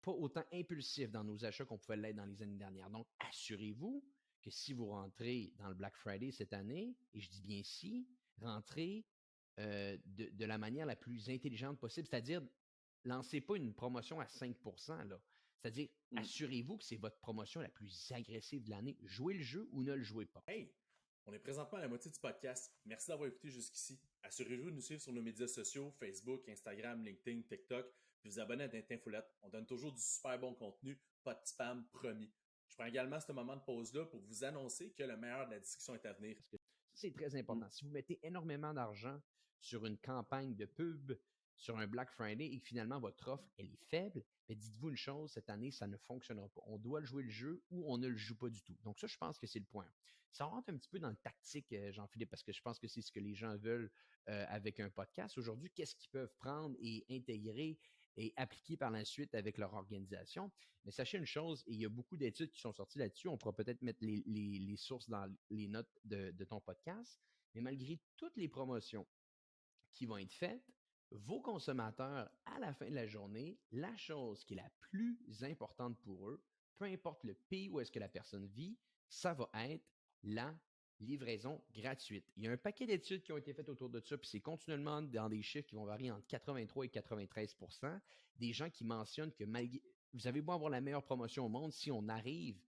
pas autant impulsif dans nos achats qu'on pouvait l'être dans les années dernières. Donc, assurez-vous que si vous rentrez dans le Black Friday cette année, et je dis bien si, rentrez de la manière la plus intelligente possible, c'est-à-dire lancez pas une promotion à 5%, là. C'est-à-dire, Mm. assurez-vous que c'est votre promotion la plus agressive de l'année. Jouez le jeu ou ne le jouez pas. Hey, on est présentement à la moitié du podcast. Merci d'avoir écouté jusqu'ici. Assurez-vous de nous suivre sur nos médias sociaux, Facebook, Instagram, LinkedIn, TikTok, puis vous abonner à notre infolette. On donne toujours du super bon contenu, pas de spam, promis. Je prends également ce moment de pause-là pour vous annoncer que le meilleur de la discussion est à venir. Parce que ça, c'est très Mm. important. Si vous mettez énormément d'argent sur une campagne de pub, sur un Black Friday et que finalement votre offre elle est faible, mais dites-vous une chose, cette année, ça ne fonctionnera pas. On doit jouer le jeu ou on ne le joue pas du tout. Donc ça, je pense que c'est le point. Ça rentre un petit peu dans le tactique, Jean-Philippe, parce que je pense que c'est ce que les gens veulent avec un podcast. Aujourd'hui, qu'est-ce qu'ils peuvent prendre et intégrer et appliquer par la suite avec leur organisation? Mais sachez une chose, et il y a beaucoup d'études qui sont sorties là-dessus, on pourra peut-être mettre les sources dans les notes de ton podcast, mais malgré toutes les promotions qui vont être faites, vos consommateurs, à la fin de la journée, la chose qui est la plus importante pour eux, peu importe le pays où est-ce que la personne vit, ça va être la livraison gratuite. Il y a un paquet d'études qui ont été faites autour de ça, puis c'est continuellement dans des chiffres qui vont varier entre 83 et 93%. Des gens qui mentionnent que malgré, vous avez beau avoir la meilleure promotion au monde, si on arrive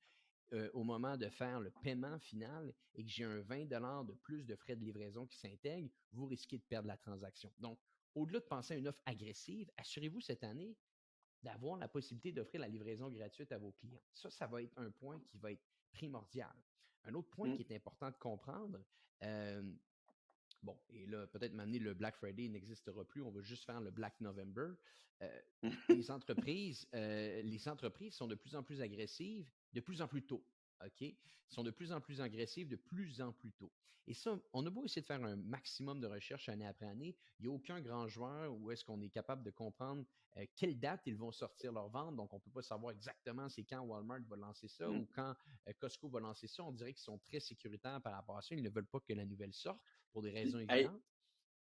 au moment de faire le paiement final et que j'ai un 20 $ de plus de frais de livraison qui s'intègrent, vous risquez de perdre la transaction. Donc, au-delà de penser à une offre agressive, assurez-vous cette année d'avoir la possibilité d'offrir la livraison gratuite à vos clients. Ça va être un point qui va être primordial. Un autre point qui est important de comprendre, bon, et là, peut-être m'amener le Black Friday n'existera plus, on va juste faire le Black November. Les entreprises sont de plus en plus agressives, de plus en plus tôt. OK? Ils sont de plus en plus agressives, de plus en plus tôt. Et ça, on a beau essayer de faire un maximum de recherche année après année, il n'y a aucun grand joueur où est-ce qu'on est capable de comprendre quelle date ils vont sortir leur vente. Donc, on ne peut pas savoir exactement c'est quand Walmart va lancer ça ou quand Costco va lancer ça. On dirait qu'ils sont très sécuritaires par rapport à ça. Ils ne veulent pas que la nouvelle sorte pour des raisons Hey, évidentes.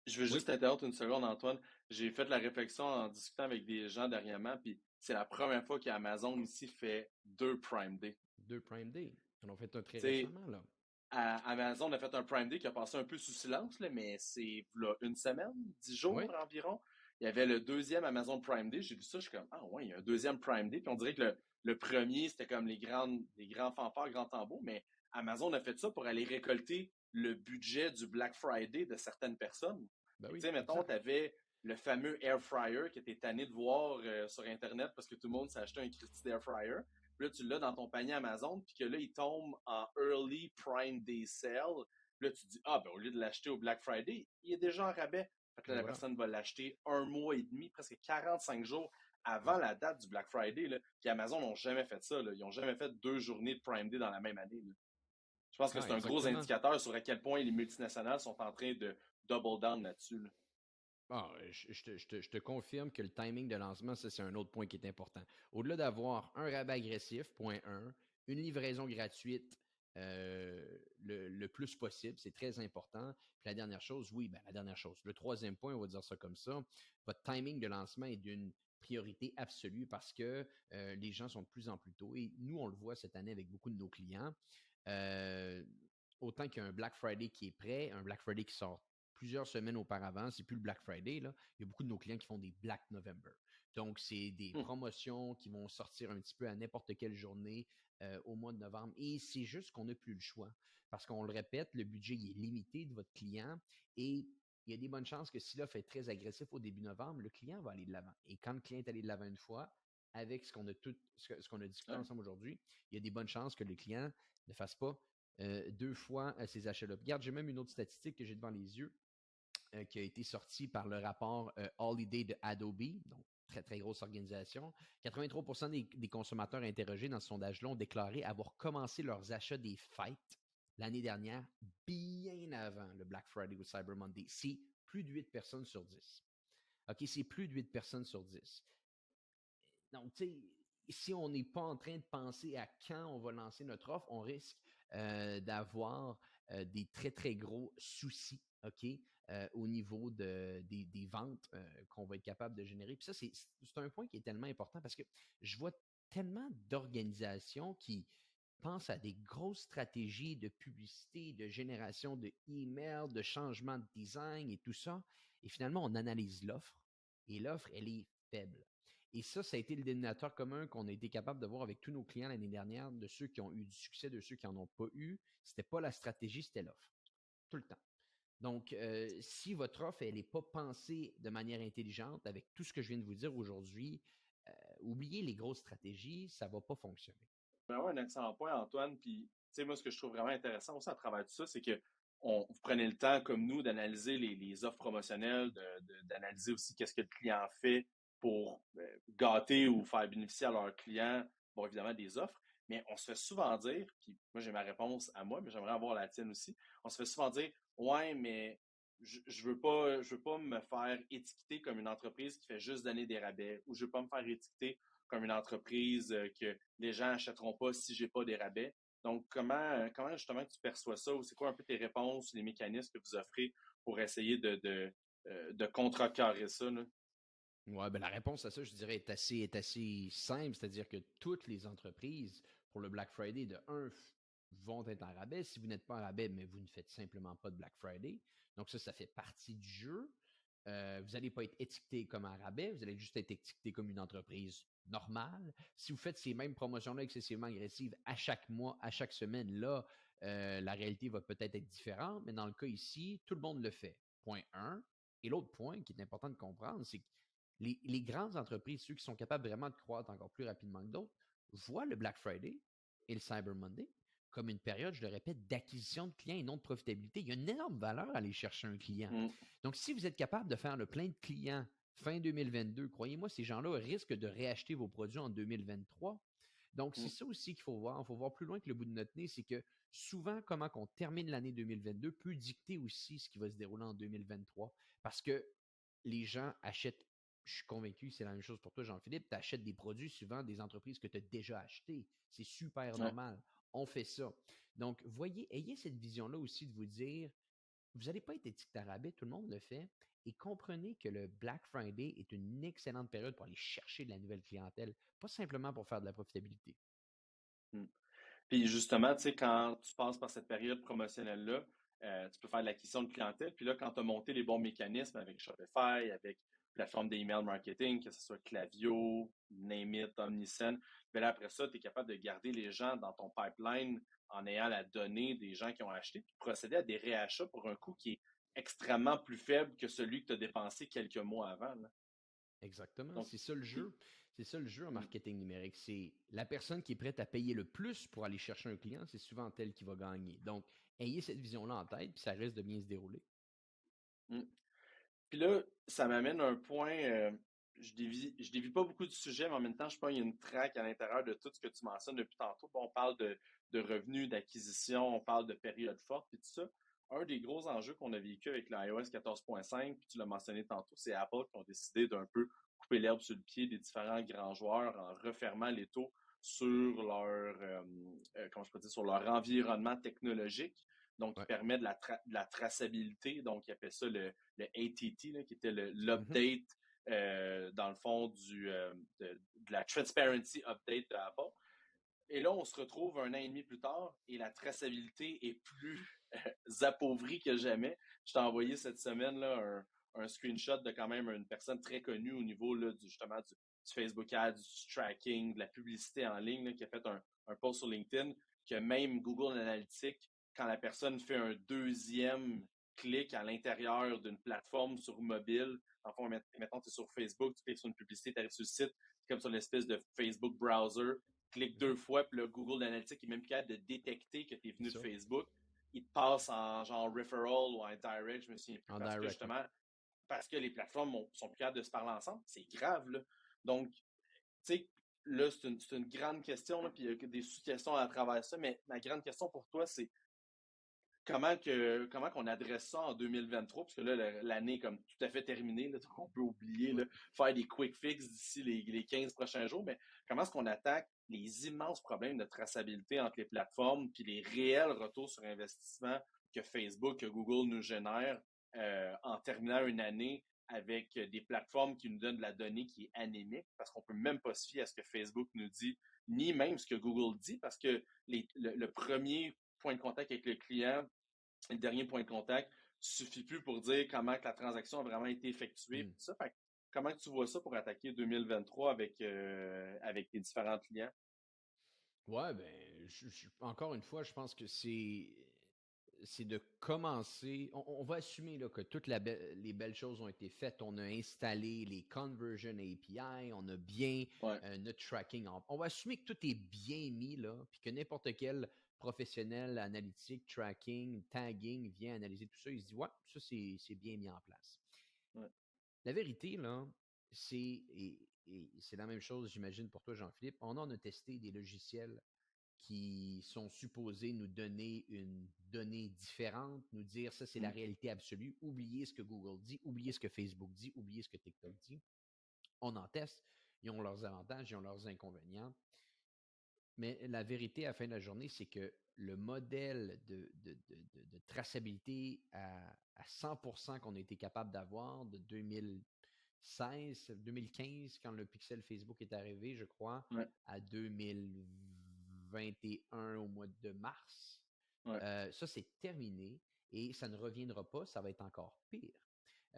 je veux Oui, juste t'interrompre une seconde, Antoine. J'ai fait la réflexion en discutant avec des gens dernièrement, puis c'est la première fois qu'Amazon ici fait 2 Prime Day. 2 Prime Day. On en fait un très Tu sais, récemment, là. Amazon a fait un Prime Day qui a passé un peu sous silence, là, mais c'est là, une semaine, 10 jours Oui, environ. Il y avait le deuxième Amazon Prime Day. J'ai vu ça, je suis comme, ah ouais, il y a un deuxième Prime Day. Puis on dirait que le premier, c'était comme les grands fanfares, grands tambours, mais Amazon a fait ça pour aller récolter le budget du Black Friday de certaines personnes. ben Tu oui, sais, mettons, tu exact. avais le fameux air fryer qui était tanné de voir sur Internet parce que tout le monde s'est acheté un Christy d'air fryer. Puis là, tu l'as dans ton panier Amazon, puis que là, il tombe en Early Prime Day Sale. Puis là, tu te dis, ah, ben, au lieu de l'acheter au Black Friday, il est déjà en rabais. Fait que là, Et la voilà. personne va l'acheter un mois et demi, presque 45 jours avant la date du Black Friday. Là. Puis Amazon n'ont jamais fait ça. Là. Ils n'ont jamais fait 2 journées de Prime Day dans la même année. Là. Je pense que Ah, c'est un gros exactement. indicateur sur à quel point les multinationales sont en train de double down là-dessus. Là. Ah, je te confirme que le timing de lancement, ça, c'est un autre point qui est important. Au-delà d'avoir un rabais agressif, point 1, une livraison gratuite le plus possible, c'est très important. Puis la dernière chose, oui, ben, la dernière chose. Le troisième point, on va dire ça comme ça, votre timing de lancement est d'une priorité absolue parce que les gens sont de plus en plus tôt. Et nous, on le voit cette année avec beaucoup de nos clients. Euh, Autant qu'il y a un Black Friday qui est prêt, un Black Friday qui sort plusieurs semaines auparavant, c'est plus le Black Friday, là. Il y a beaucoup de nos clients qui font des Black November. Donc, c'est des promotions qui vont sortir un petit peu à n'importe quelle journée au mois de novembre. Et c'est juste qu'on n'a plus le choix. Parce qu'on le répète, le budget il est limité de votre client et il y a des bonnes chances que si l'offre est très agressif au début novembre, le client va aller de l'avant. Et quand le client est allé de l'avant une fois, avec ce qu'on a discuté Ouais. ensemble aujourd'hui, il y a des bonnes chances que le client ne fasse pas 2 fois ces achats-là. Regarde, j'ai même une autre statistique que j'ai devant les yeux qui a été sortie par le rapport Holiday de Adobe, donc très, très grosse organisation. 83% des consommateurs interrogés dans ce sondage-là ont déclaré avoir commencé leurs achats des fêtes l'année dernière, bien avant le Black Friday ou Cyber Monday. C'est plus de 8 personnes sur 10. OK, c'est plus de 8 personnes sur 10. Donc, tu sais, si on n'est pas en train de penser à quand on va lancer notre offre, on risque d'avoir des très, très gros soucis, OK, au niveau des ventes qu'on va être capable de générer. Puis ça, c'est un point qui est tellement important parce que je vois tellement d'organisations qui pensent à des grosses stratégies de publicité, de génération de emails, de changement de design et tout ça. Et finalement, on analyse l'offre et l'offre, elle est faible. Et ça a été le dénominateur commun qu'on a été capable de voir avec tous nos clients l'année dernière, de ceux qui ont eu du succès, de ceux qui n'en ont pas eu. C'était pas la stratégie, c'était l'offre. Tout le temps. Donc, si votre offre, elle n'est pas pensée de manière intelligente, avec tout ce que je viens de vous dire aujourd'hui, oubliez les grosses stratégies, ça ne va pas fonctionner. Vraiment un excellent point, Antoine. Puis, tu sais, moi, ce que je trouve vraiment intéressant aussi à travers tout ça, c'est que vous prenez le temps, comme nous, d'analyser les offres promotionnelles, d'analyser aussi qu'est-ce que le client fait pour gâter ou faire bénéficier à leurs clients, bon, évidemment, des offres. Mais on se fait souvent dire, puis moi, j'ai ma réponse à moi, mais j'aimerais avoir la tienne aussi. On se fait souvent dire, ouais, mais je veux pas me faire étiqueter comme une entreprise qui fait juste donner des rabais, ou je veux pas me faire étiqueter comme une entreprise que les gens n'achèteront pas si j'ai pas des rabais. Donc, comment justement tu perçois ça ou c'est quoi un peu tes réponses, les mécanismes que vous offrez pour essayer de contrecarrer ça, là? Ouais, ben la réponse à ça, je dirais, est assez simple, c'est-à-dire que toutes les entreprises, pour le Black Friday, de un, vont être en rabais. Si vous n'êtes pas en rabais, mais vous ne faites simplement pas de Black Friday. Donc ça fait partie du jeu. Vous n'allez pas être étiqueté comme un rabais, vous allez juste être étiqueté comme une entreprise normale. Si vous faites ces mêmes promotions-là excessivement agressives à chaque mois, à chaque semaine, là, la réalité va peut-être être différente, mais dans le cas ici, tout le monde le fait. Point 1. Et l'autre point qui est important de comprendre, c'est que les grandes entreprises, ceux qui sont capables vraiment de croître encore plus rapidement que d'autres, voient le Black Friday et le Cyber Monday comme une période, je le répète, d'acquisition de clients et non de profitabilité. Il y a une énorme valeur à aller chercher un client. Donc, si vous êtes capable de faire le plein de clients fin 2022, croyez-moi, ces gens-là risquent de réacheter vos produits en 2023. Donc, c'est ça aussi qu'il faut voir. Il faut voir plus loin que le bout de notre nez, c'est que souvent, comment on termine l'année 2022 peut dicter aussi ce qui va se dérouler en 2023. Parce que les gens achètent, je suis convaincu, c'est la même chose pour toi, Jean-Philippe, tu achètes des produits souvent des entreprises que tu as déjà achetées. C'est super normal. On fait ça. Donc, voyez, ayez cette vision-là aussi de vous dire, vous n'allez pas être étiqueté à rabais, tout le monde le fait, et comprenez que le Black Friday est une excellente période pour aller chercher de la nouvelle clientèle, pas simplement pour faire de la profitabilité. Puis justement, tu sais, quand tu passes par cette période promotionnelle-là, tu peux faire de l'acquisition de clientèle. Puis là, quand tu as monté les bons mécanismes avec Shopify, avec plateforme d'email marketing, que ce soit Klaviyo, Name It, Omnisend, bien là, après ça, tu es capable de garder les gens dans ton pipeline en ayant la donnée des gens qui ont acheté, puis procéder à des réachats pour un coût qui est extrêmement plus faible que celui que tu as dépensé quelques mois avant, là. Exactement, Donc, c'est ça le jeu. C'est ça le jeu en mm, marketing numérique. C'est la personne qui est prête à payer le plus pour aller chercher un client, c'est souvent elle qui va gagner. Donc, ayez cette vision-là en tête, puis ça risque de bien se dérouler. mm. Puis là, ça m'amène à un point, je dévie pas beaucoup du sujet, mais en même temps, je pense qu'il y a une traque à l'intérieur de tout ce que tu mentionnes depuis tantôt. Bon, on parle de revenus, d'acquisition, on parle de période forte, puis tout ça. Un des gros enjeux qu'on a vécu avec l'iOS 14.5, puis tu l'as mentionné tantôt, c'est Apple qui ont décidé d'un peu couper l'herbe sur le pied des différents grands joueurs en refermant les taux sur comment je peux dire, sur leur environnement technologique. Donc, qui Ouais. permet de la traçabilité. Donc, ils appellent ça le ATT, là, qui était Mhm. l'update, dans le fond, de la transparency update de Apple. Et là, on se retrouve un an et demi plus tard et la traçabilité est plus appauvrie que jamais. Je t'ai envoyé cette semaine là, un screenshot de quand même une personne très connue au niveau là, justement du Facebook Ads, du tracking, de la publicité en ligne, là, qui a fait un post sur LinkedIn, que même Google Analytics, quand la personne fait un deuxième clic à l'intérieur d'une plateforme sur mobile, en fond, mettons, tu es sur Facebook, tu cliques sur une publicité, tu arrives sur le site, comme sur l'espèce de Facebook browser, cliques deux Mhm. fois, puis le Google Analytics est même plus capable de détecter que tu es venu C'est de ça. Facebook. Il te passe en genre referral ou en direct, je me souviens plus, En parce que direct, ouais. justement, parce que les plateformes sont plus capables de se parler ensemble. C'est grave, là. Donc, tu sais, là, c'est une grande question, là, puis il y a des sous-questions à travers ça, mais ma grande question pour toi, c'est comment qu'on adresse ça en 2023, parce que là, l'année est comme tout à fait terminée, là, donc on peut oublier, Ouais. là, faire des quick fix d'ici les 15 prochains jours, mais comment est-ce qu'on attaque les immenses problèmes de traçabilité entre les plateformes, puis les réels retours sur investissement que Facebook, que Google nous génère en terminant une année avec des plateformes qui nous donnent de la donnée qui est anémique, parce qu'on peut même pas se fier à ce que Facebook nous dit, ni même ce que Google dit, parce que le premier point de contact avec le client, le dernier point de contact, suffit plus pour dire comment que la transaction a vraiment été effectuée. Mm. Ça. Fait, comment tu vois ça pour attaquer 2023 avec tes différents clients? Ouais, ben, encore une fois, je pense que c'est de commencer. On va assumer là, que toutes les belles choses ont été faites. On a installé les Conversion API, on a bien Ouais. notre tracking. On va assumer que tout est bien mis là, puis que n'importe quel professionnel analytique, tracking, tagging vient analyser tout ça. Il se dit, ouais, ça c'est bien mis en place. Ouais. La vérité, là, et c'est la même chose, j'imagine, pour toi, Jean-Philippe. On en a testé des logiciels qui sont supposés nous donner une donnée différente, nous dire ça, c'est la Mm. réalité absolue. Oubliez ce que Google dit, oubliez ce que Facebook dit, oubliez ce que TikTok dit. On en teste. Ils ont leurs avantages, ils ont leurs inconvénients. Mais la vérité à la fin de la journée, c'est que le modèle de traçabilité à 100% qu'on a été capable d'avoir de 2016, 2015, quand le pixel Facebook est arrivé, je crois, Ouais. à 2020, 2021 au mois de mars. Ouais. Ça, c'est terminé et ça ne reviendra pas. Ça va être encore pire.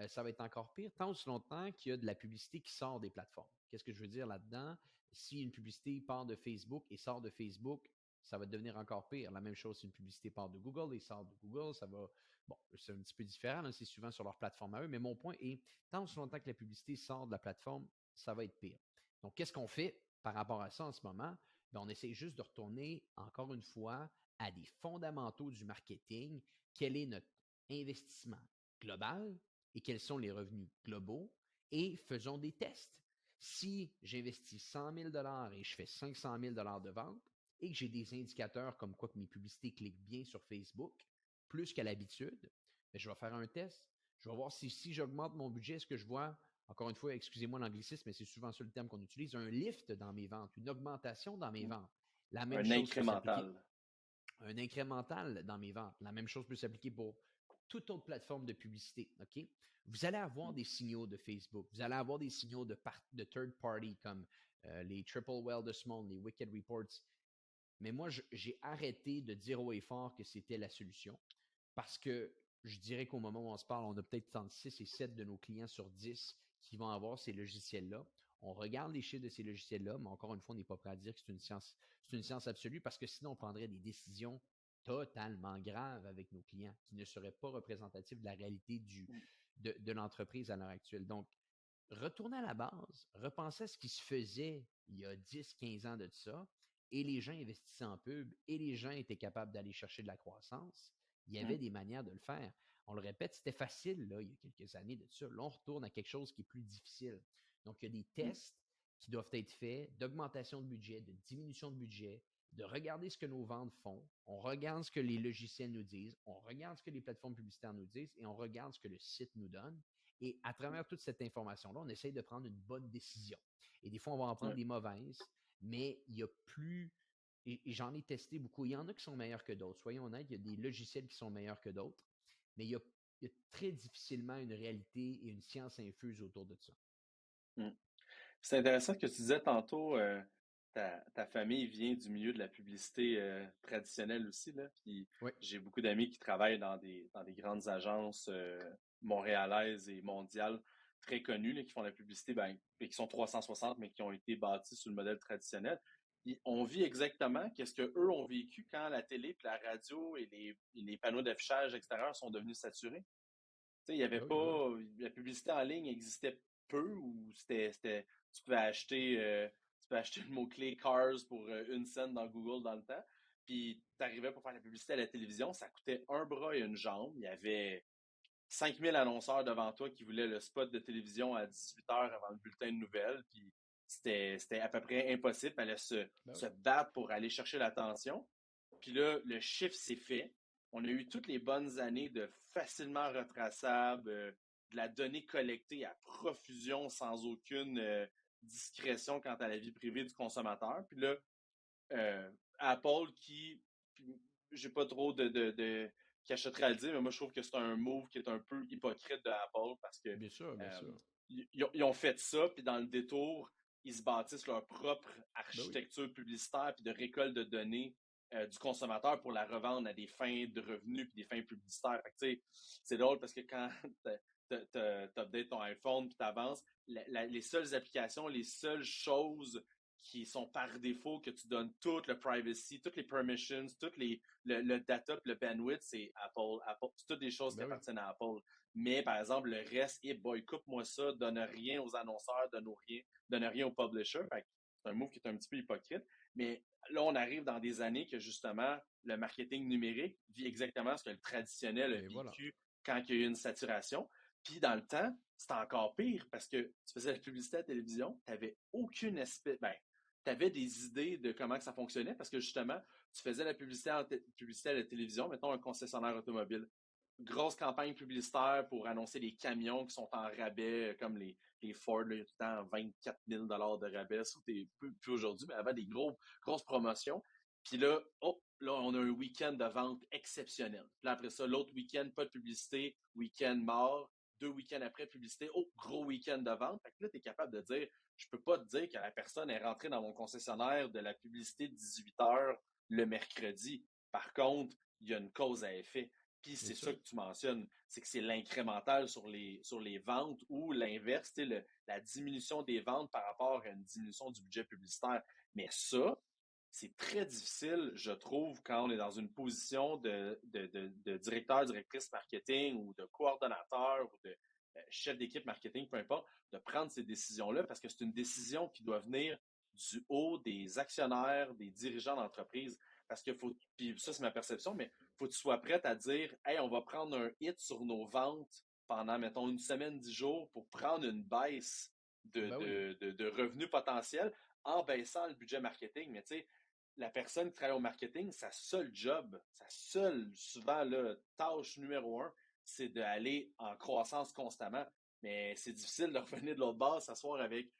Ça va être encore pire tant aussi longtemps qu'il y a de la publicité qui sort des plateformes. Qu'est-ce que je veux dire là-dedans? Si une publicité part de Facebook et sort de Facebook, ça va devenir encore pire. La même chose si une publicité part de Google et sort de Google, ça va... Bon, c'est un petit peu différent, là, c'est souvent sur leur plateforme à eux, mais mon point est, tant aussi longtemps que la publicité sort de la plateforme, ça va être pire. Donc, qu'est-ce qu'on fait par rapport à ça en ce moment? Bien, on essaie juste de retourner, encore une fois, à des fondamentaux du marketing. Quel est notre investissement global et quels sont les revenus globaux? Et faisons des tests. Si j'investis 100 000 et je fais 500 000 de vente et que j'ai des indicateurs comme quoi que mes publicités cliquent bien sur Facebook, plus qu'à l'habitude, bien, je vais faire un test. Je vais voir si j'augmente mon budget, est-ce que je vois, encore une fois, excusez-moi l'anglicisme, mais c'est souvent ça le terme qu'on utilise, un lift dans mes ventes, une augmentation dans mes ventes. La même Un chose peut s'appliquer, incrémental. un incrémental dans mes ventes. La même chose peut s'appliquer pour toute autre plateforme de publicité. OK? Vous allez avoir des signaux de Facebook. Vous allez avoir des signaux de third party comme les Triple Well de Small, les Wicked Reports. Mais moi, j'ai arrêté de dire haut et fort que c'était la solution parce que je dirais qu'au moment où on se parle, on a peut-être entre 6 et 7 de nos clients sur 10 qui vont avoir ces logiciels-là. On regarde les chiffres de ces logiciels-là, mais encore une fois, on n'est pas prêt à dire que c'est une science absolue parce que sinon, on prendrait des décisions totalement graves avec nos clients qui ne seraient pas représentatives de la réalité de l'entreprise à l'heure actuelle. Donc, retourner à la base, repenser à ce qui se faisait il y a 10, 15 ans de ça, et les gens investissaient en pub, et les gens étaient capables d'aller chercher de la croissance. Il y avait des manières de le faire. On le répète, c'était facile là, il y a quelques années de ça. Là, on retourne à quelque chose qui est plus difficile. Donc, il y a des tests qui doivent être faits d'augmentation de budget, de diminution de budget, de regarder ce que nos ventes font, on regarde ce que les logiciels nous disent, on regarde ce que les plateformes publicitaires nous disent et on regarde ce que le site nous donne. Et à travers toute cette information-là, on essaye de prendre une bonne décision. Et des fois, on va en prendre des mauvaises, mais il y a plus... Et j'en ai testé beaucoup. Il y en a qui sont meilleurs que d'autres. Soyons honnêtes, il y a des logiciels qui sont meilleurs que d'autres, mais il y a très difficilement une réalité et une science infuse autour de ça. C'est intéressant ce que tu disais tantôt. Ta famille vient du milieu de la publicité traditionnelle aussi, là. Puis Oui. j'ai beaucoup d'amis qui travaillent dans des grandes agences montréalaises et mondiales très connues, là, qui font la publicité, ben, et qui sont 360, mais qui ont été bâties sur le modèle traditionnel. Puis on vit exactement qu'est-ce que eux ont vécu quand la télé, puis la radio et les panneaux d'affichage extérieurs sont devenus saturés. Tu sais, il y avait Ben oui, ben oui. pas, la publicité en ligne existait peu ou tu pouvais acheter le mot-clé Cars pour 1 cent dans Google dans le temps. Puis tu arrivais pour faire la publicité à la télévision, ça coûtait un bras et une jambe. Il y avait 5000 annonceurs devant toi qui voulaient le spot de télévision à 18 heures avant le bulletin de nouvelles. Puis c'était à peu près impossible. Il fallait Ben se oui. battre pour aller chercher l'attention. Puis là, le chiffre s'est fait. On a eu toutes les bonnes années de facilement retraçable, de la donnée collectée à profusion sans aucune discrétion quant à la vie privée du consommateur. Puis là, Apple j'ai pas trop de cachotterie à le dire, mais moi je trouve que c'est un move qui est un peu hypocrite de Apple parce que Bien sûr, bien sûr. ils ont fait ça, puis dans le détour, ils se bâtissent leur propre Ben oui. architecture publicitaire puis de récolte de données du consommateur pour la revendre à des fins de revenus puis des fins publicitaires. Fait que, tu sais, c'est drôle parce que quand t'updates ton iPhone puis t'avances, les seules applications, les seules choses qui sont par défaut que tu donnes tout le privacy, toutes les permissions, le data, le bandwidth, c'est Apple. C'est toutes des choses qui Ben oui. appartiennent à Apple. Mais par exemple, le reste, boy, coupe-moi ça, donne rien aux annonceurs, donne rien aux publishers. Fait que c'est un move qui est un petit peu hypocrite. Mais là, on arrive dans des années que justement, le marketing numérique vit exactement ce que le traditionnel a Et voilà. vécu quand il y a eu une saturation. Puis dans le temps, c'était encore pire parce que tu faisais la publicité à la télévision, tu n'avais aucune espèce. Ben, tu avais des idées de comment ça fonctionnait parce que justement, tu faisais la publicité à la télévision, mettons un concessionnaire automobile. Grosse campagne publicitaire pour annoncer les camions qui sont en rabais, comme les Ford, là, il y a tout le temps 24 000 de rabais, plus aujourd'hui, mais avant des grosses promotions. Puis là, là, on a un week-end de vente exceptionnel. Puis là, après ça, l'autre week-end, pas de publicité, week-end mort, 2 week-ends après, publicité, gros week-end de vente. Fait que là, tu es capable de dire, je peux pas te dire que la personne est rentrée dans mon concessionnaire de la publicité de 18h le mercredi. Par contre, il y a une cause à effet. Puis c'est ça que tu mentionnes, c'est que c'est l'incrémental sur les ventes ou l'inverse, la diminution des ventes par rapport à une diminution du budget publicitaire. Mais ça, c'est très difficile, je trouve, quand on est dans une position de directeur, directrice marketing ou de coordonnateur ou de chef d'équipe marketing, peu importe, de prendre ces décisions-là parce que c'est une décision qui doit venir du haut des actionnaires, des dirigeants d'entreprise. Parce que puis ça c'est ma perception, mais faut que tu sois prête à dire, hey, on va prendre un hit sur nos ventes pendant, mettons, une semaine, 10 jours pour prendre une baisse de revenus potentiels en baissant le budget marketing. Mais tu sais, la personne qui travaille au marketing, sa seule job, sa seule, souvent, là, tâche numéro 1, c'est d'aller en croissance constamment. Mais c'est difficile de revenir de l'autre bord, s'asseoir avec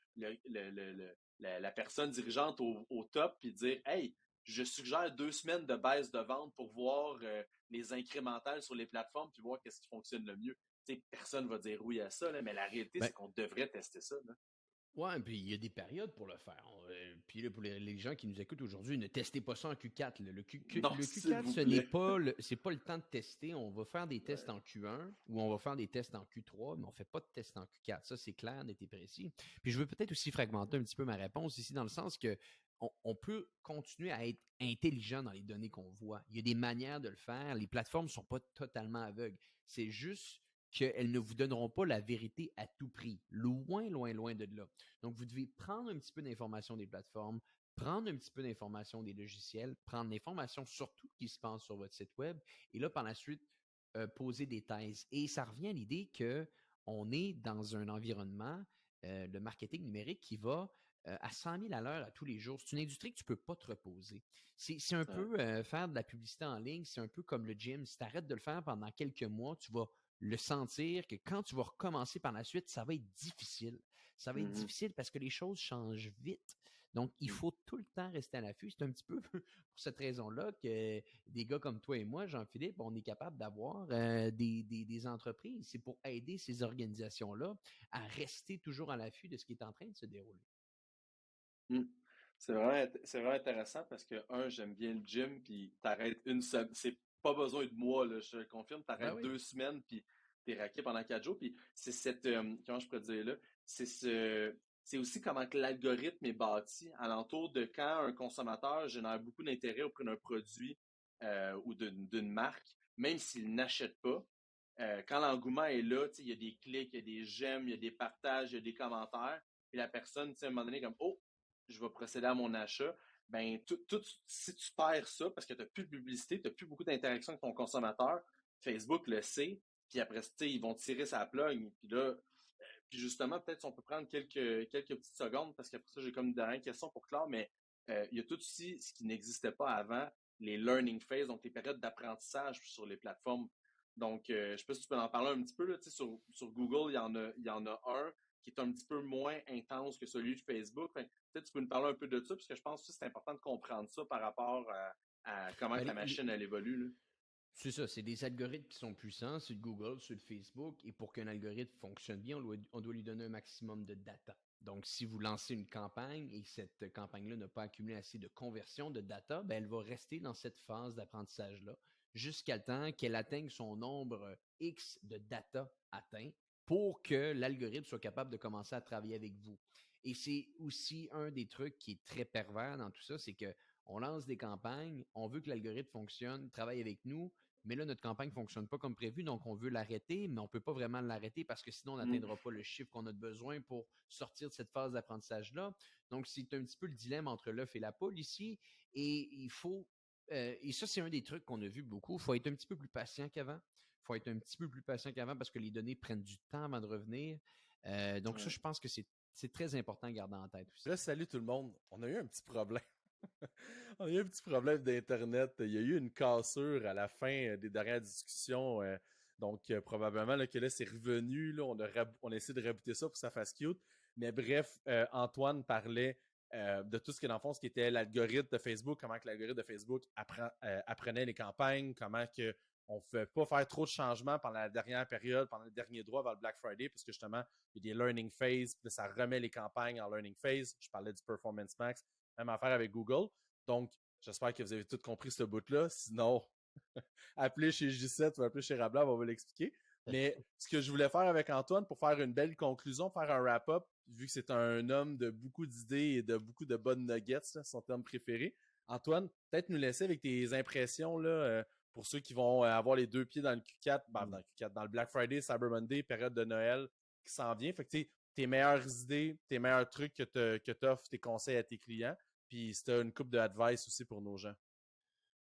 la personne dirigeante au top puis dire, hey, je suggère 2 semaines de baisse de vente pour voir les incrémentales sur les plateformes puis voir qu'est-ce qui fonctionne le mieux. T'sais, personne ne va dire oui à ça, là, mais la réalité, c'est qu'on devrait tester ça. Là. Ouais, puis il y a des périodes pour le faire. Puis là, pour les gens qui nous écoutent aujourd'hui, ne testez pas ça en Q4. Là. Le Q4, ce n'est pas c'est pas le temps de tester. On va faire des tests en Q1 ou on va faire des tests en Q3, mais on ne fait pas de tests en Q4. Ça, c'est clair, net et précis. Puis je veux peut-être aussi fragmenter un petit peu ma réponse ici, dans le sens que on peut continuer à être intelligent dans les données qu'on voit. Il y a des manières de le faire. Les plateformes ne sont pas totalement aveugles. C'est juste qu'elles ne vous donneront pas la vérité à tout prix. Loin, loin, loin de là. Donc, vous devez prendre un petit peu d'informations des plateformes, prendre un petit peu d'informations des logiciels, prendre l'information sur tout ce qui se passe sur votre site web et là, par la suite, poser des thèses. Et ça revient à l'idée qu'on est dans un environnement, le marketing numérique, qui va à 100 000 à l'heure à tous les jours. C'est une industrie que tu ne peux pas te reposer. C'est un peu faire de la publicité en ligne, c'est un peu comme le gym. Si tu arrêtes de le faire pendant quelques mois, tu vas le sentir que quand tu vas recommencer par la suite, ça va être difficile. Ça va être difficile parce que les choses changent vite. Donc, il faut tout le temps rester à l'affût. C'est un petit peu pour cette raison-là que des gars comme toi et moi, Jean-Philippe, on est capable d'avoir des entreprises. C'est pour aider ces organisations-là à rester toujours à l'affût de ce qui est en train de se dérouler. C'est vraiment intéressant parce que, j'aime bien le gym, puis t'arrêtes une semaine. C'est pas besoin de mois, là, je te le confirme. T'arrêtes 2 semaines, puis t'es raqué pendant 4 jours. Puis c'est cette, comment je pourrais dire là, c'est aussi comment que l'algorithme est bâti alentour de quand un consommateur génère beaucoup d'intérêt auprès d'un produit ou d'une marque, même s'il n'achète pas. Quand l'engouement est là, il y a des clics, il y a des j'aime, il y a des partages, il y a des commentaires. Puis la personne, à un moment donné, comme, oh, je vais procéder à mon achat. Ben, si tu perds ça parce que tu n'as plus de publicité, tu n'as plus beaucoup d'interaction avec ton consommateur, Facebook le sait, puis après, ils vont tirer sa plug. Puis là, puis justement, peut-être si on peut prendre quelques petites secondes, parce qu'après ça, j'ai comme une dernière question pour Claire, mais il y a tout aussi ce qui n'existait pas avant, les learning phases, donc les périodes d'apprentissage sur les plateformes. Donc, je ne sais pas si tu peux en parler un petit peu, là, sur Google, il y en a un qui est un petit peu moins intense que celui de Facebook. Enfin, peut-être tu peux nous parler un peu de ça, parce que je pense que c'est important de comprendre ça par rapport à comment la machine elle évolue. Là. C'est ça, c'est des algorithmes qui sont puissants, c'est de Google, c'est de Facebook, et pour qu'un algorithme fonctionne bien, on doit lui donner un maximum de data. Donc, si vous lancez une campagne et que cette campagne-là n'a pas accumulé assez de conversion de data, ben, elle va rester dans cette phase d'apprentissage-là jusqu'à le temps qu'elle atteigne son nombre X de data atteint pour que l'algorithme soit capable de commencer à travailler avec vous. Et c'est aussi un des trucs qui est très pervers dans tout ça, c'est que on lance des campagnes, on veut que l'algorithme fonctionne, travaille avec nous, mais là, notre campagne ne fonctionne pas comme prévu, donc on veut l'arrêter, mais on ne peut pas vraiment l'arrêter parce que sinon, on n'atteindra pas le chiffre qu'on a besoin pour sortir de cette phase d'apprentissage-là. Donc, c'est un petit peu le dilemme entre l'œuf et la poule ici, et il faut, et ça, c'est un des trucs qu'on a vu beaucoup, il faut être un petit peu plus patient qu'avant. Il faut être un petit peu plus patient qu'avant parce que les données prennent du temps avant de revenir. Donc, ça, je pense que c'est très important à garder en tête aussi. Là, salut tout le monde. On a eu un petit problème. On a eu un petit problème d'Internet. Il y a eu une cassure à la fin des dernières discussions. Donc, probablement là, que là, c'est revenu. Là, on a essayé de rebooter ça pour que ça fasse cute. Mais bref, Antoine parlait de tout ce que, dans le fond, ce qui était l'algorithme de Facebook, comment que l'algorithme de Facebook apprenait les campagnes, comment que on ne pouvait pas faire trop de changements pendant la dernière période, pendant le dernier droit vers le Black Friday, parce que justement, il y a des learning phases, puis ça remet les campagnes en learning phase. Je parlais du Performance Max, même affaire avec Google. Donc, j'espère que vous avez tout compris ce bout-là. Sinon, appelez chez J7 ou appelez chez Rablab, on va l'expliquer. Mais ce que je voulais faire avec Antoine, pour faire une belle conclusion, faire un wrap-up, vu que c'est un homme de beaucoup d'idées et de beaucoup de bonnes nuggets, là, son terme préféré. Antoine, peut-être nous laisser avec tes impressions là, pour ceux qui vont avoir les deux pieds dans le Q4, dans le Q4, dans le Black Friday, Cyber Monday, période de Noël qui s'en vient. Fait que tes meilleures idées, tes meilleurs trucs que tu offres, tes conseils à tes clients. Puis si tu as une coupe de advice aussi pour nos gens.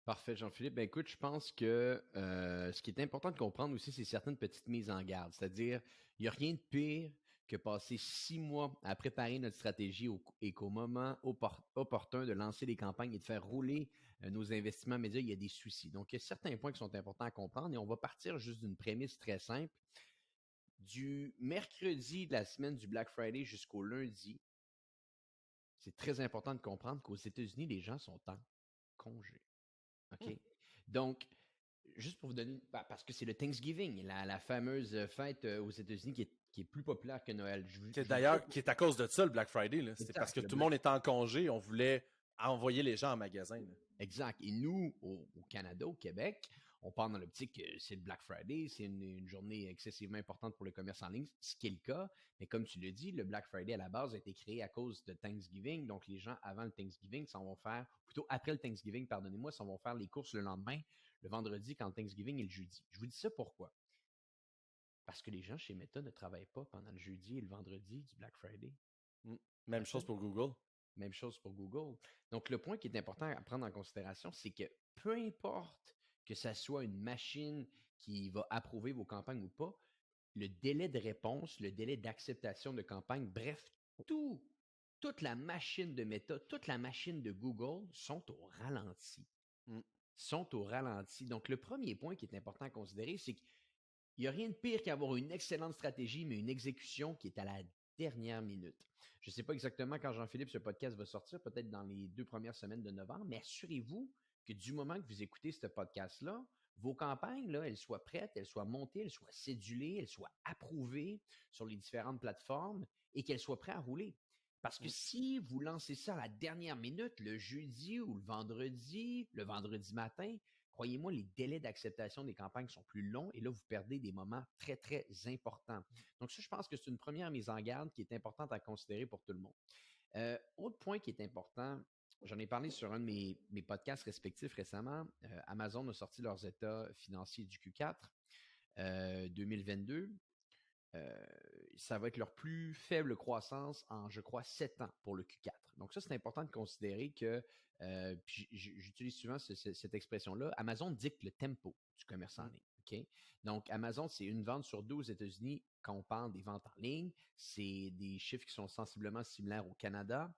Parfait, Jean-Philippe. Ben écoute, je pense que ce qui est important de comprendre aussi, c'est certaines petites mises en garde. C'est-à-dire, il n'y a rien de pire que passer 6 mois à préparer notre stratégie et qu'au moment opportun de lancer les campagnes et de faire rouler nos investissements médias, il y a des soucis. Donc, il y a certains points qui sont importants à comprendre et on va partir juste d'une prémisse très simple. Du mercredi de la semaine du Black Friday jusqu'au lundi, c'est très important de comprendre qu'aux États-Unis, les gens sont en congé. OK? Donc, juste pour vous donner, parce que c'est le Thanksgiving, la fameuse fête aux États-Unis qui est plus populaire que Noël. D'ailleurs, qui est à cause de ça, le Black Friday. Là. C'est Exact, parce que tout le monde était en congé, on voulait envoyer les gens en magasin. Là. Exact. Et nous, au Canada, au Québec, on part dans l'optique que c'est le Black Friday, c'est une journée excessivement importante pour le commerce en ligne, ce qui est le cas. Mais comme tu le dis, le Black Friday à la base a été créé à cause de Thanksgiving. Donc, les gens avant le Thanksgiving s'en vont faire, plutôt après le Thanksgiving, pardonnez-moi, s'en vont faire les courses le lendemain, le vendredi, quand le Thanksgiving est le jeudi. Je vous dis ça pourquoi? Parce que les gens chez Meta ne travaillent pas pendant le jeudi et le vendredi du Black Friday. Même chose pour Google. Même chose pour Google. Donc, le point qui est important à prendre en considération, c'est que peu importe que ça soit une machine qui va approuver vos campagnes ou pas, le délai de réponse, le délai d'acceptation de campagne, bref, toute la machine de Meta, toute la machine de Google sont au ralenti. Sont au ralenti. Donc, le premier point qui est important à considérer, c'est qu'il n'y a rien de pire qu'avoir une excellente stratégie, mais une exécution qui est à la dernière minute. Je ne sais pas exactement quand Jean-Philippe, ce podcast va sortir, peut-être dans les 2 premières semaines de novembre, mais assurez-vous que du moment que vous écoutez ce podcast-là, vos campagnes, là, elles soient prêtes, elles soient montées, elles soient cédulées, elles soient approuvées sur les différentes plateformes et qu'elles soient prêtes à rouler. Parce que si vous lancez ça à la dernière minute, le jeudi ou le vendredi matin, croyez-moi, les délais d'acceptation des campagnes sont plus longs et là, vous perdez des moments très, très importants. Donc ça, je pense que c'est une première mise en garde qui est importante à considérer pour tout le monde. Autre point qui est important, j'en ai parlé sur un de mes podcasts respectifs récemment. Amazon a sorti leurs états financiers du Q4 2022. Ça va être leur plus faible croissance en, je crois, 7 ans pour le Q4. Donc ça, c'est important de considérer que, puis j'utilise souvent cette expression-là, Amazon dicte le tempo du commerce en ligne. Okay? Donc, Amazon, c'est une vente sur 2 aux États-Unis quand on parle des ventes en ligne. C'est des chiffres qui sont sensiblement similaires au Canada.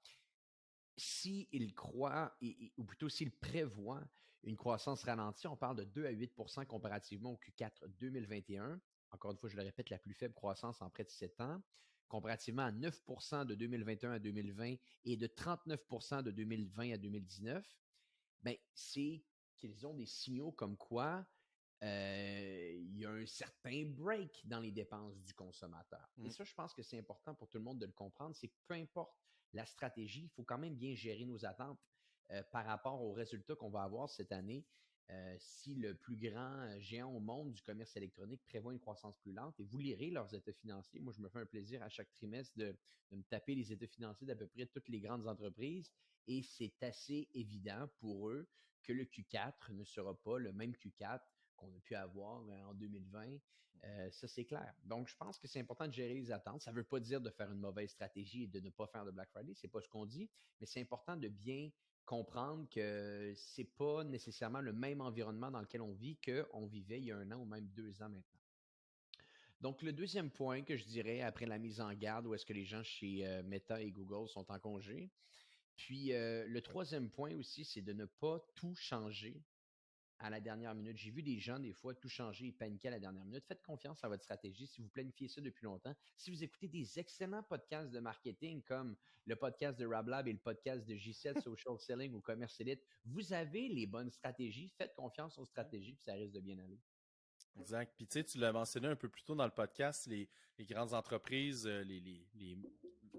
S'il croit, ou plutôt s'il prévoit une croissance ralentie, on parle de 2 à 8% comparativement au Q4 2021. Encore une fois, je le répète, la plus faible croissance en près de 7 ans, comparativement à 9% de 2021 à 2020 et de 39% de 2020 à 2019. Ben, c'est qu'ils ont des signaux comme quoi il y a un certain break dans les dépenses du consommateur. Et ça, je pense que c'est important pour tout le monde de le comprendre, c'est que peu importe la stratégie, il faut quand même bien gérer nos attentes par rapport aux résultats qu'on va avoir cette année. Si le plus grand géant au monde du commerce électronique prévoit une croissance plus lente, et vous lirez leurs états financiers, moi je me fais un plaisir à chaque trimestre de me taper les états financiers d'à peu près toutes les grandes entreprises, et c'est assez évident pour eux que le Q4 ne sera pas le même Q4 qu'on a pu avoir en 2020. Ça, c'est clair. Donc, je pense que c'est important de gérer les attentes. Ça ne veut pas dire de faire une mauvaise stratégie et de ne pas faire de Black Friday. C'est pas ce qu'on dit, mais c'est important de bien comprendre que c'est pas nécessairement le même environnement dans lequel on vit qu'on vivait il y a 1 an ou même 2 ans maintenant. Donc, le deuxième point que je dirais après la mise en garde où est-ce que les gens chez Meta et Google sont en congé. Puis, le troisième point aussi, c'est de ne pas tout changer à la dernière minute. J'ai vu des gens, des fois, tout changer et paniquer à la dernière minute. Faites confiance à votre stratégie si vous planifiez ça depuis longtemps. Si vous écoutez des excellents podcasts de marketing comme le podcast de RabLab et le podcast de J7 Social Selling ou Commerce Elite, vous avez les bonnes stratégies. Faites confiance aux stratégies puis ça risque de bien aller. Exact. Puis tu sais, tu l'as mentionné un peu plus tôt dans le podcast, les grandes entreprises, les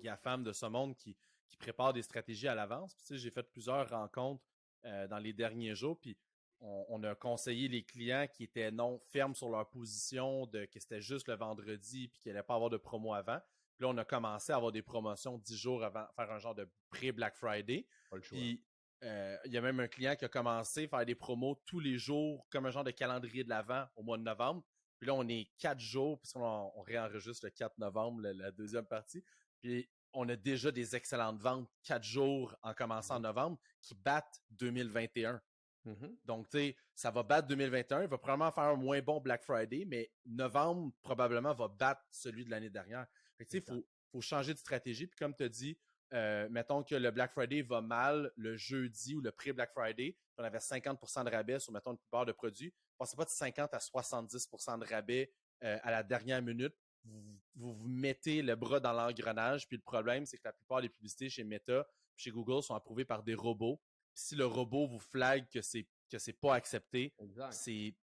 GAFAM de ce monde qui préparent des stratégies à l'avance. Puis tu sais, j'ai fait plusieurs rencontres dans les derniers jours, puis on a conseillé les clients qui étaient non fermes sur leur position, que c'était juste le vendredi, puis qu'il n'allait pas avoir de promo avant. Puis là, on a commencé à avoir des promotions 10 jours avant, faire un genre de pré-Black Friday. Pas le choix. Puis il y a même un client qui a commencé à faire des promos tous les jours, comme un genre de calendrier de l'Avent au mois de novembre. Puis là, on est 4 jours, puis on réenregistre le 4 novembre, la deuxième partie. Puis on a déjà des excellentes ventes 4 jours en commençant en novembre qui battent 2021. Donc, tu sais, ça va battre 2021. Il va probablement faire un moins bon Black Friday, mais novembre, probablement, va battre celui de l'année dernière. Fait que, tu sais, faut changer de stratégie. Puis comme tu as dit, mettons que le Black Friday va mal le jeudi ou le pré-Black Friday, puis on avait 50% de rabais sur, mettons, une plupart de produits. Pensez pas de 50 à 70% de rabais à la dernière minute. Vous mettez le bras dans l'engrenage. Puis le problème, c'est que la plupart des publicités chez Meta, chez Google sont approuvées par des robots. Puis si le robot vous flag que c'est pas accepté,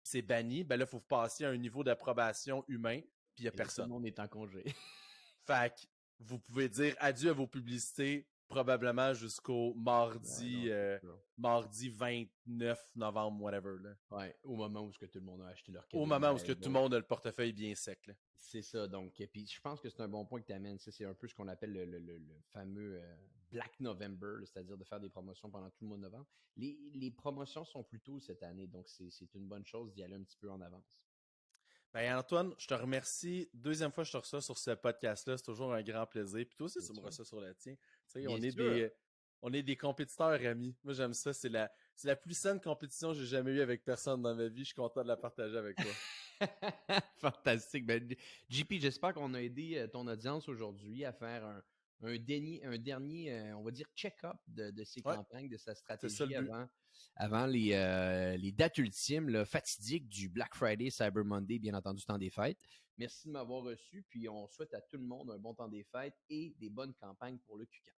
c'est banni, ben là, il faut passer à un niveau d'approbation humain, puis il n'y a personne. Tout le monde est en congé. Fait que vous pouvez dire adieu à vos publicités probablement jusqu'au mardi, mardi 29 novembre, whatever. Là. Ouais, au moment où tout le monde a acheté leur cadeau. Au moment où tout le monde a le portefeuille bien sec. Là. C'est ça, donc. Puis je pense que c'est un bon point que tu amènes. C'est un peu ce qu'on appelle le fameux Black November, c'est-à-dire de faire des promotions pendant tout le mois de novembre. Les promotions sont plus tôt cette année, donc c'est une bonne chose d'y aller un petit peu en avance. Ben Antoine, je te remercie. Deuxième fois que je te reçois sur ce podcast-là. C'est toujours un grand plaisir. Puis toi aussi, tu me reçois sur le tien. Tu sais, on est des compétiteurs amis. Moi, j'aime ça. C'est la plus saine compétition que j'ai jamais eue avec personne dans ma vie. Je suis content de la partager avec toi. Fantastique. Ben, JP, j'espère qu'on a aidé ton audience aujourd'hui à faire un dernier, on va dire, check-up de ses campagnes, de sa stratégie avant les dates ultimes, là, fatidiques du Black Friday, Cyber Monday, bien entendu, temps des fêtes. Merci de m'avoir reçu, puis on souhaite à tout le monde un bon temps des fêtes et des bonnes campagnes pour le Q4.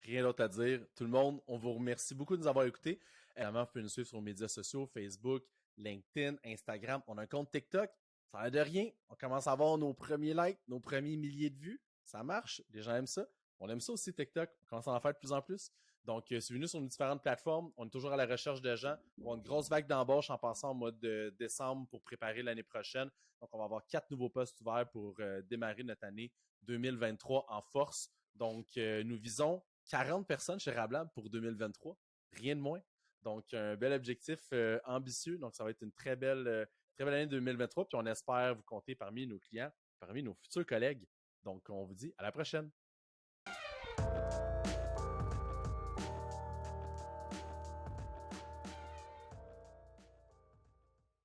Rien d'autre à dire. Tout le monde, on vous remercie beaucoup de nous avoir écoutés. Évidemment, vous pouvez nous suivre sur nos médias sociaux, Facebook, LinkedIn, Instagram. On a un compte TikTok. Ça n'a de rien. On commence à avoir nos premiers likes, nos premiers milliers de vues. Ça marche. Les gens aiment ça. On aime ça aussi, TikTok. On commence à en faire de plus en plus. Donc, suivez-nous sur nos différentes plateformes. On est toujours à la recherche de gens. On a une grosse vague d'embauche en passant en mode de décembre pour préparer l'année prochaine. Donc, on va avoir 4 nouveaux postes ouverts pour démarrer notre année 2023 en force. Donc, nous visons 40 personnes chez Rablab pour 2023. Rien de moins. Donc, un bel objectif ambitieux. Donc, ça va être une très belle année 2023. Puis, on espère vous compter parmi nos clients, parmi nos futurs collègues. Donc, on vous dit à la prochaine.